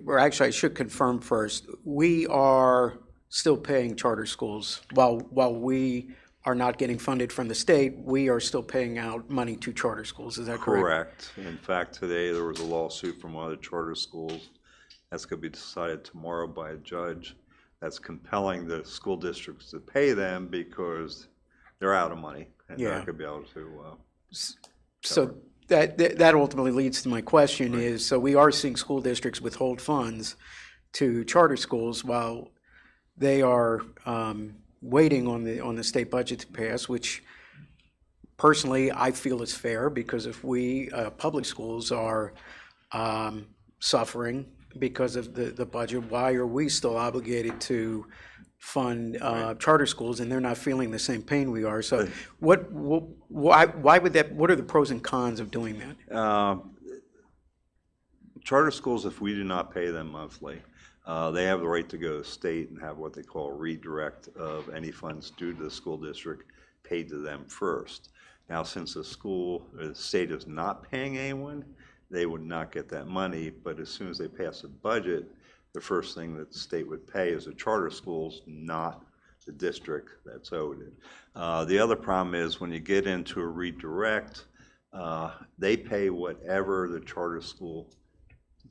or actually I should confirm first, we are still paying charter schools. While we are not getting funded from the state, we are still paying out money to charter schools. Is that correct? correct. In fact, today there was a lawsuit from one of the charter schools that's going to be decided tomorrow by a judge that's compelling the school districts to pay them because they're out of money and they're not going to be able to. So that ultimately leads to my question is, so we are seeing school districts withhold funds to charter schools while they are waiting on the state budget to pass, which personally I feel is fair, because if we, public schools are suffering because of the budget, why are we still obligated to fund charter schools and they're not feeling the same pain we are? So why would that, what are the pros and cons of doing that? Charter schools, if we do not pay them monthly, they have the right to go to state and have what they call a redirect of any funds due to the school district paid to them first. Now, since the state is not paying anyone, they would not get that money, but as soon as they pass a budget, the first thing that the state would pay is the charter schools, not the district that's owed it. The other problem is when you get into a redirect, they pay whatever the charter school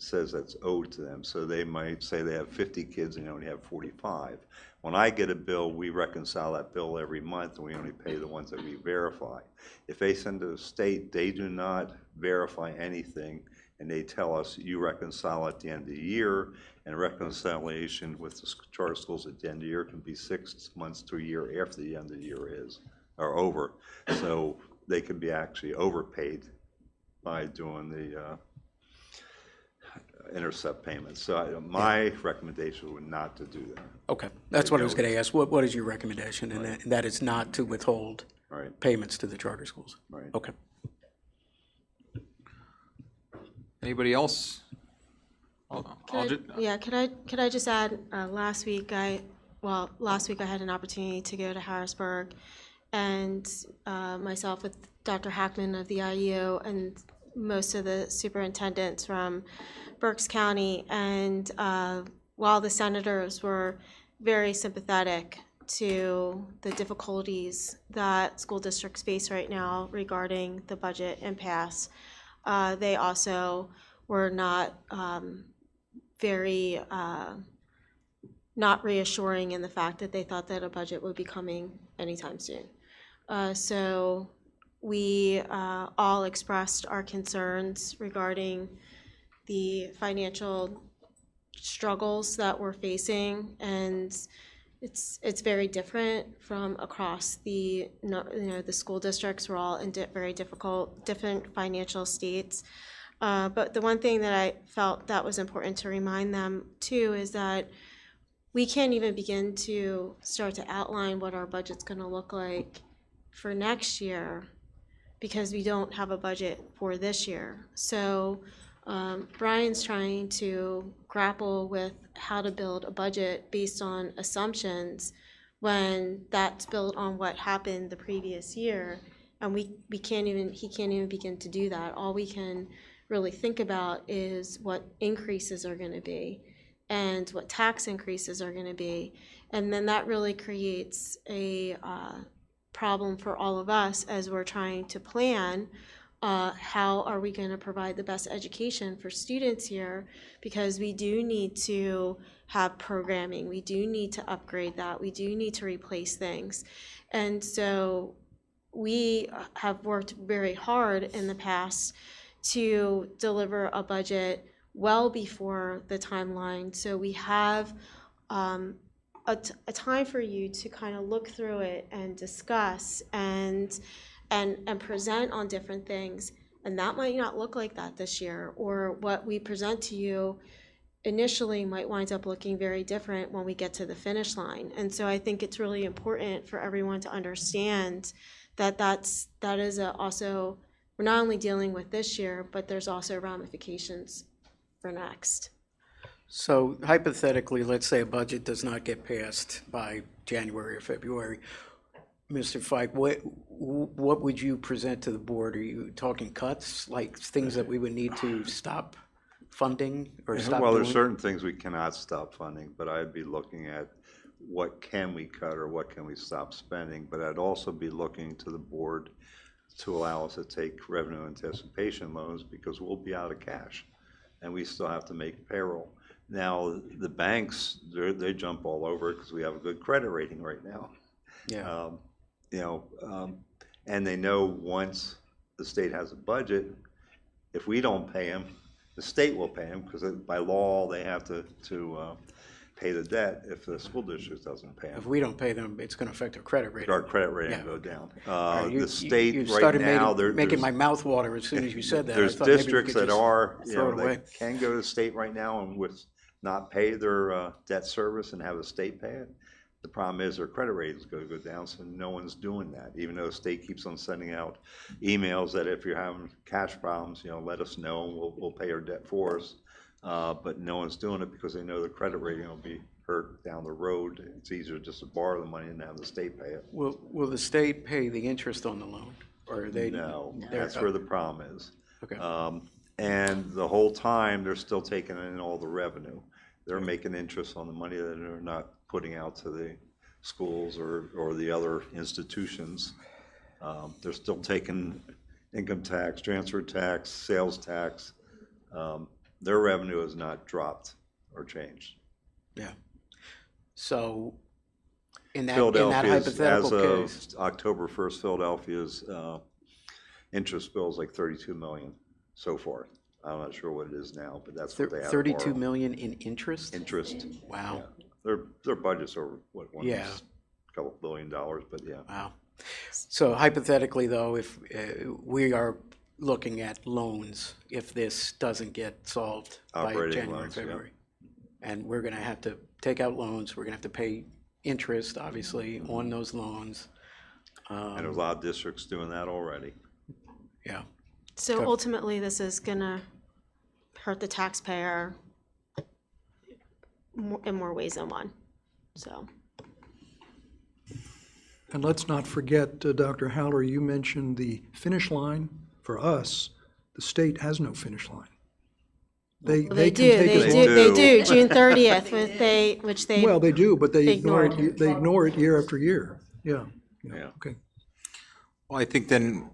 says that's owed to them. So they might say they have 50 kids and they only have 45. When I get a bill, we reconcile that bill every month, and we only pay the ones that we verify. If they send to the state, they do not verify anything, and they tell us you reconcile at the end of the year, and reconciliation with the charter schools at the end of the year can be 6 months to a year after the end of the year is, or over. So they can be actually overpaid by doing the intercept payments. So my recommendation would not to do that. Okay, that's what I was going to ask. What is your recommendation? And that is not to withhold Right. payments to the charter schools? Right. Okay. Anybody else? Could I just add, last week I had an opportunity to go to Harrisburg, and myself with Dr. Hackman of the IU and most of the superintendents from Berks County, and while the senators were very sympathetic to the difficulties that school districts face right now regarding the budget impasse, they also were not very not reassuring in the fact that they thought that a budget would be coming anytime soon. So we all expressed our concerns regarding the financial struggles that we're facing, and it's very different from across the the school districts. We're all in very different financial states. But the one thing that I felt that was important to remind them too is that we can't even begin to start to outline what our budget's going to look like for next year because we don't have a budget for this year. So Brian's trying to grapple with how to build a budget based on assumptions when that's built on what happened the previous year, and he can't even begin to do that. All we can really think about is what increases are going to be and what tax increases are going to be, and then that really creates a problem for all of us as we're trying to plan how are we going to provide the best education for students here, because we do need to have programming, we do need to upgrade that, we do need to replace things. And so we have worked very hard in the past to deliver a budget well before the timeline, so we have a time for you to kind of look through it and discuss and present on different things. And that might not look like that this year, or what we present to you initially might wind up looking very different when we get to the finish line. And so I think it's really important for everyone to understand that that is also, we're not only dealing with this year, but there's also ramifications for next. So hypothetically, let's say a budget does not get passed by January or February. Mr. Fike, what would you present to the board? Are you talking cuts, like things that we would need to stop funding or stop Well, doing? there's certain things we cannot stop funding, but I'd be looking at what can we cut or what can we stop spending. But I'd also be looking to the board to allow us to take revenue anticipation loans, because we'll be out of cash and we still have to make payroll. Now, the banks, they jump all over it because we have a good credit rating right now. Yeah. And they know once the state has a budget, if we don't pay them, the state will pay them, because by law, they have to pay the debt if the school district doesn't pay them. If we don't pay them, it's going to affect our credit rating. Our credit rating Yeah. will go down. You The state you right started now, making my mouth water as soon as you said that. I there's thought maybe we districts could that just are, throw it away. that can go to the state right now and with not pay their debt service and have the state pay it. The problem is their credit ratings go down, so no one's doing that, even though the state keeps on sending out emails that if you're having cash problems, let us know and we'll pay our debt for us. But no one's doing it because they know the credit rating will be hurt down the road. It's easier just to borrow the money and have the state pay it. Will the state pay the interest on the loan, or are they? No, that's where the problem is. Okay. And the whole time, they're still taking in all the revenue. They're making interest on the money that they're not putting out to the schools or the other institutions. They're still taking income tax, transfer tax, sales tax. Their revenue has not dropped or changed. Yeah. So in that Philadelphia's, hypothetical as case, of October 1st, Philadelphia's interest bill is like 32 million so far. I'm not sure what it is now, but that's what they have. 32 million in interest? Interest. Wow. Yeah. Their budget's over, what, Yeah. a couple $1 billion, but yeah. Wow. So hypothetically, though, if we are looking at loans, if this doesn't get solved by Operating January, loans, yeah. February, and we're going to have to take out loans, we're going to have to pay interest, obviously, on those loans. And there's a lot of districts doing that already. Yeah. So ultimately, this is gonna hurt the taxpayer in more ways than one, so. And let's not forget, Dr. Haller, you mentioned the finish line. For us, the state has no finish line. They can take as long. They do, June 30th, which they. Well, they do, but they ignore ignored. it, they ignore it year after year. Yeah, Yeah. okay. Well, I think then,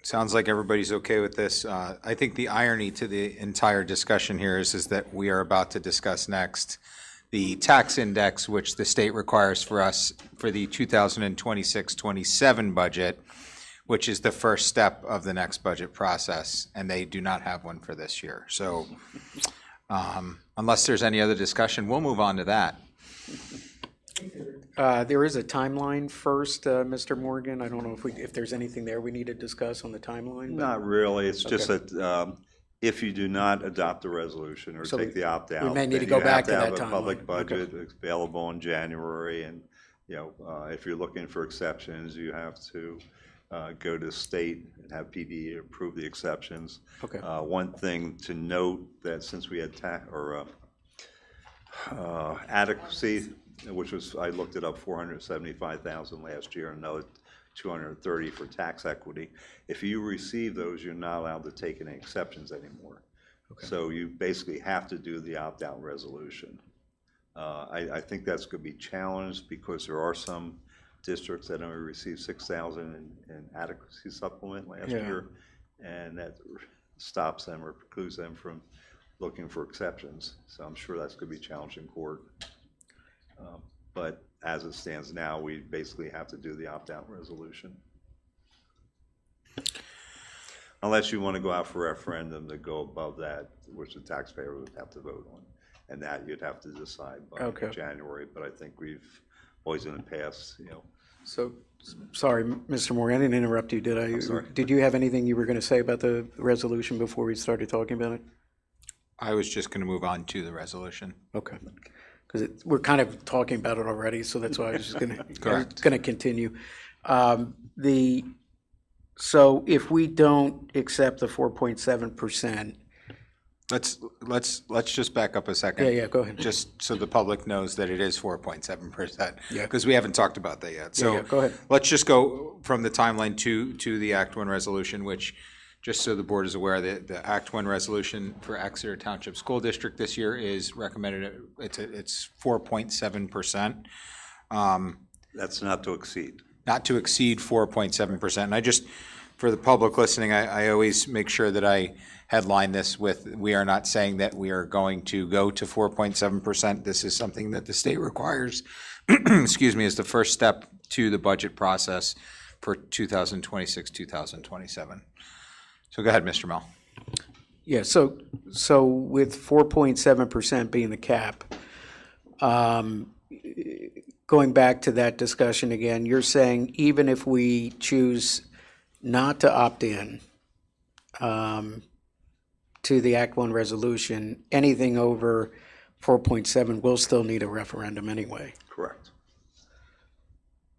sounds like everybody's okay with this. I think the irony to the entire discussion here is that we are about to discuss next the tax index, which the state requires for us for the 2026-27 budget, which is the first step of the next budget process, and they do not have one for this year. So unless there's any other discussion, we'll move on to that. There is a timeline first, Mr. Morgan. I don't know if there's anything there we need to discuss on the timeline. But Not really. It's just that if you do not adopt the resolution or So take the opt-out, we may need then to go you back have to to that have a timeline. public budget available in January. And, if you're looking for exceptions, you have to go to state and have PD approve the exceptions. Okay. One thing to note that since we had adequacy, which was, I looked it up, 475,000 last year, and another 230 for tax equity. If you receive those, you're not allowed to take any exceptions anymore. Okay. So you basically have to do the opt-out resolution. I think that's going to be challenged because there are some districts that only received 6,000 in adequacy supplement last year, and that stops them or precludes them from looking for exceptions. So I'm sure that's going to be challenged in court. But as it stands now, we basically have to do the opt-out resolution. Unless you want to go out for referendum to go above that, which the taxpayer would have to vote on. And that you'd have to decide by January. But I think we've always in the past, So, sorry, Mr. Morgan, I didn't interrupt you, did I? sorry. Did you have anything you were going to say about the resolution before we started talking about it? I was just going to move on to the resolution. Okay. Because we're kind of talking about it already, so that's why I was just going Correct. to continue. So if we don't accept the 4.7%, Let's just back up a second. yeah, go ahead. Just so the public knows that it is 4.7%. Yeah. Because we haven't talked about that yet. So yeah, go ahead. let's just go from the timeline to the Act One resolution, which, just so the board is aware, the Act One resolution for Exeter Township School District this year is recommended, it's 4.7%. That's not to exceed. Not to exceed 4.7%. And I just, for the public listening, I always make sure that I headline this with, we are not saying that we are going to go to 4.7%. This is something that the state requires, excuse me, as the first step to the budget process for 2026, 2027. So go ahead, Mr. Mel. Yeah, so with 4.7% being the cap, going back to that discussion again, you're saying even if we choose not to opt in to the Act One resolution, anything over 4.7 will still need a referendum anyway. Correct.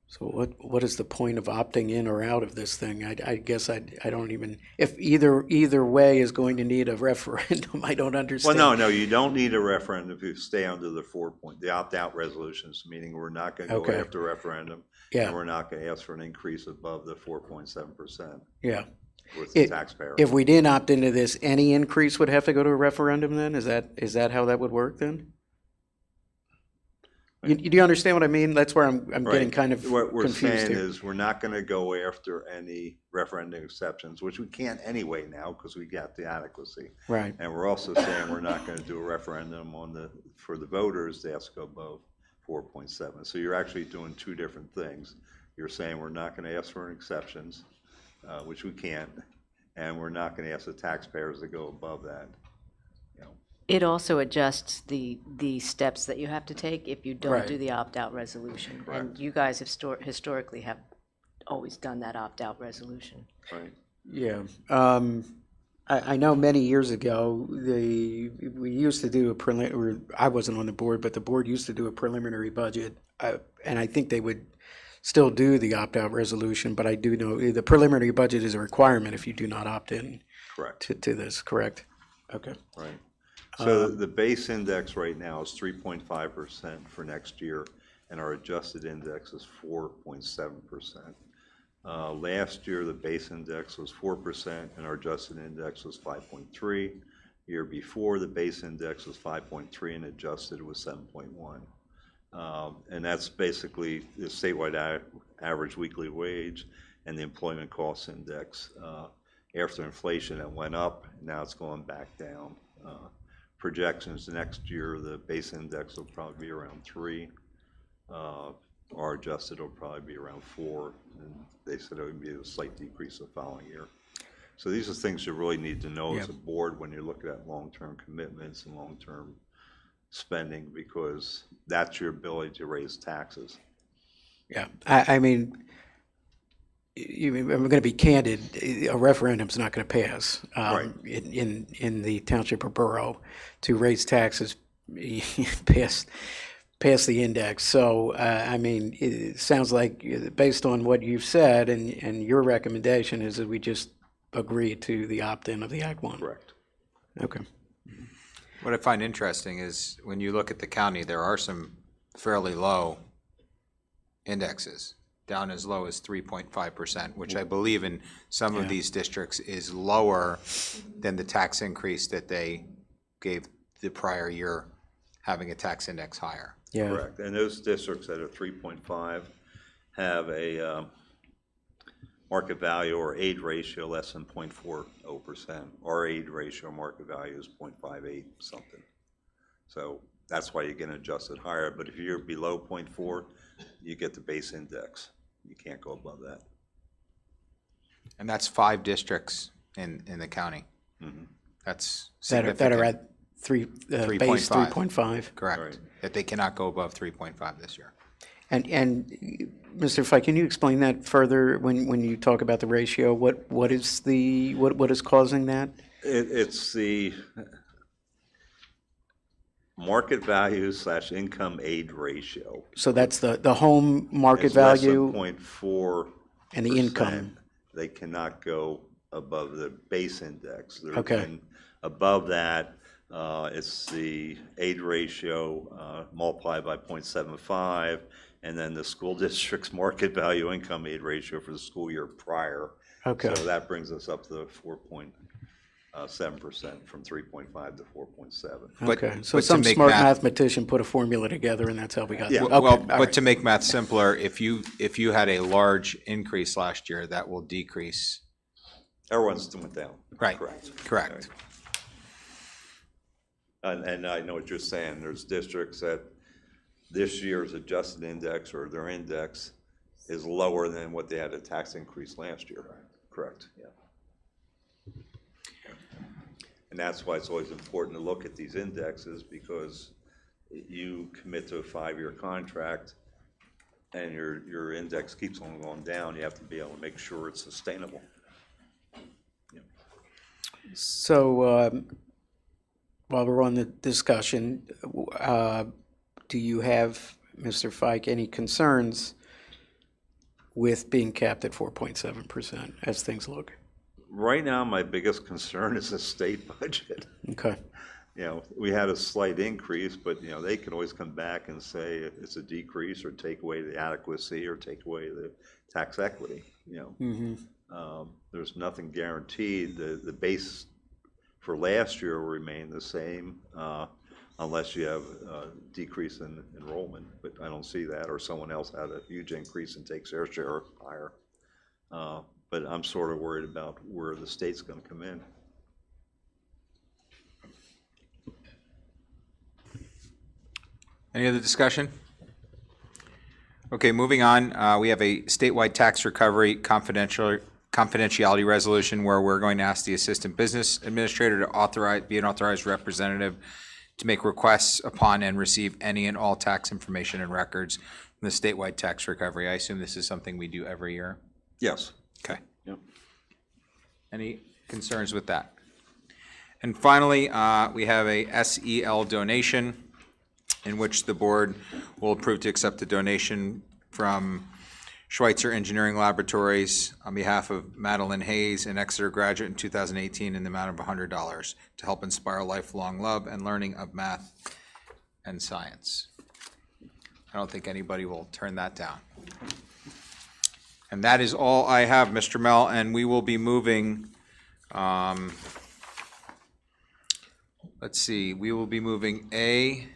So what is the point of opting in or out of this thing? I guess I don't even, if either way is going to need a referendum, I don't understand. Well, no, you don't need a referendum if you stay under the opt-out resolutions, meaning we're not going to go Okay. after referendum. Yeah. And we're not going to ask for an increase above the 4.7% Yeah. with the taxpayer. If we didn't opt into this, any increase would have to go to a referendum then? Is that how that would work then? You understand what I mean? That's where I'm getting Right. kind of What we're confused saying here. is, we're not gonna go after any referendum exceptions, which we can't anyway now, because we got the adequacy. Right. And we're also saying we're not gonna do a referendum for the voters, they have to go above 4.7. So you're actually doing two different things. You're saying we're not gonna ask for exceptions, which we can't, and we're not gonna ask the taxpayers to go above that. It also adjusts the steps that you have to take if you don't Right. do the opt-out resolution. And Correct. you guys have historically have always done that opt-out resolution. Right. Yeah. I know many years ago, we used to do I wasn't on the board, but the board used to do a preliminary budget. And I think they would still do the opt-out resolution, but I do know the preliminary budget is a requirement if you do not opt in Correct. to this, correct? Okay. Right. So the base index right now is 3.5% for next year, and our adjusted index is 4.7%. Last year, the base index was 4%, and our adjusted index was 5.3. Year before, the base index was 5.3, and adjusted was 7.1. And that's basically the statewide average weekly wage and the employment cost index. After inflation, it went up, now it's going back down. Projections next year, the base index will probably be around 3. Our adjusted will probably be around 4, and they said it would be a slight decrease the following year. So these are things you really need to know as a board when you're looking at long-term commitments and long-term spending, because that's your ability to raise taxes. Yeah. I mean, I'm going to be candid, a referendum's not going to pass Right. in the township or borough to raise taxes past the index. So, I mean, it sounds like, based on what you've said and your recommendation is that we just agree to the opt-in of the Act 1. Correct. Okay. What I find interesting is when you look at the county, there are some fairly low indexes, down as low as 3.5%, which I believe in some of these districts is lower than the tax increase that they gave the prior year, having a tax index higher. Yeah. Correct. And those districts that are 3.5 have a market value or aid ratio less than 0.40%. Our aid ratio market value is 0.58 something. So that's why you get adjusted higher. But if you're below 0.4, you get the base index. You can't go above that. And that's 5 districts in the county. Mhm. That's That significant. are at base 3.5. 3.5. Correct. Right. That they cannot go above 3.5 this year. And Mr. Fike, can you explain that further when you talk about the ratio? What is causing that? It's the market value / income aid ratio. So that's the home market It's less than value 0.4%. and the income. They cannot go above the base index. Okay. Above that, it's the aid ratio multiplied by 0.75, and then the school district's market value income aid ratio for the school year prior. Okay. So that brings us up to 4.7% from 3.5 to 4.7. Okay, so but to some make smart math- mathematician put a formula together and that's how we got Yeah. there. Well, Okay, all but right. to make math simpler, if you had a large increase last year, that will decrease. Everyone's went down. Right. Correct. Correct. And I know what you're saying, there's districts that this year's adjusted index or their index is lower than what they had a tax increase last year. Correct, yeah. And that's why it's always important to look at these indexes, because you commit to a 5-year contract and your index keeps on going down, you have to be able to make sure it's sustainable. So, while we're on the discussion, do you have, Mr. Fike, any concerns with being capped at 4.7% as things look? Right now, my biggest concern is the state budget. Okay. You know, we had a slight increase, but, you know, they can always come back and say it's a decrease or take away the adequacy or take away the tax equity, you know. Mm-hmm. There's nothing guaranteed. The base for last year will remain the same. unless you have a decrease in enrollment, but I don't see that, or someone else had a huge increase and takes their share higher. But I'm sort of worried about where the state's going to come in. Any other discussion? Okay, moving on, we have a statewide tax recovery confidentiality resolution where we're going to ask the Assistant Business Administrator to be an authorized representative to make requests upon and receive any and all tax information and records from the statewide tax recovery. I assume this is something we do every year? Yes. Okay. Yep. Any concerns with that? And finally, we have a SEL donation in which the board will approve to accept the donation from Schweitzer Engineering Laboratories on behalf of Madeline Hayes, an Exeter graduate in 2018, in the amount of $100 to help inspire lifelong love and learning of math and science. I don't think anybody will turn that down. And that is all I have, Mr. Mel, and we will be moving, let's see, we will be moving A,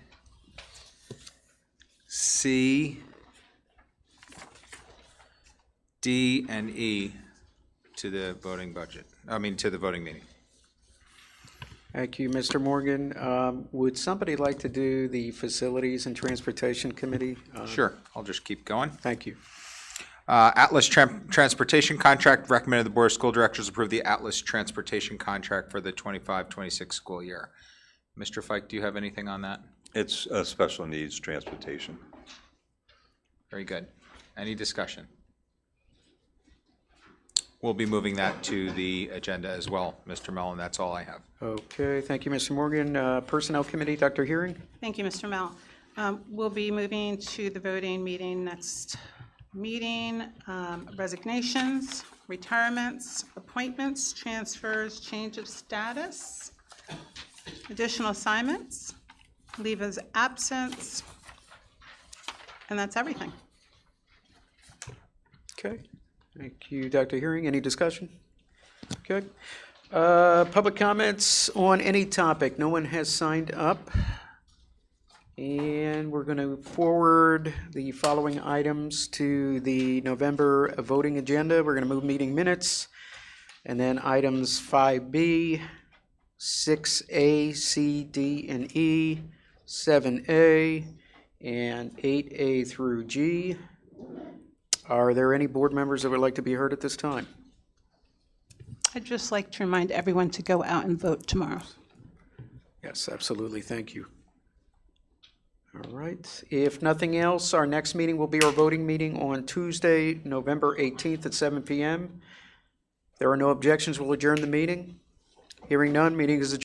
C, D, and E to the voting budget, to the voting meeting. Thank you, Mr. Morgan. Would somebody like to do the Facilities and Transportation Committee? Sure, I'll just keep going. Thank you. Atlas Transportation Contract, recommended the Board of School Directors approve the Atlas Transportation Contract for the 25-26 school year. Mr. Fike, do you have anything on that? It's special needs transportation. Very good. Any discussion? We'll be moving that to the agenda as well, Mr. Mellon. That's all I have. Okay, thank you, Mr. Morgan. Personnel Committee, Dr. Hearing? Thank you, Mr. Mel. We'll be moving to the voting meeting next meeting. Resignations, retirements, appointments, transfers, change of status, additional assignments, leave of absence, and that's everything. Okay. Thank you, Dr. Hearing. Any discussion? Okay. Public comments on any topic. No one has signed up. And we're going to forward the following items to the November voting agenda. We're going to move meeting minutes. And then items 5B, 6A, C, D, and E, 7A, and 8A through G. Are there any board members that would like to be heard at this time? I'd just like to remind everyone to go out and vote tomorrow. Yes, absolutely. Thank you. All right. If nothing else, our next meeting will be our voting meeting on Tuesday, November 18th at 7 p.m. If there are no objections, we'll adjourn the meeting. Hearing none, meeting is adjourned.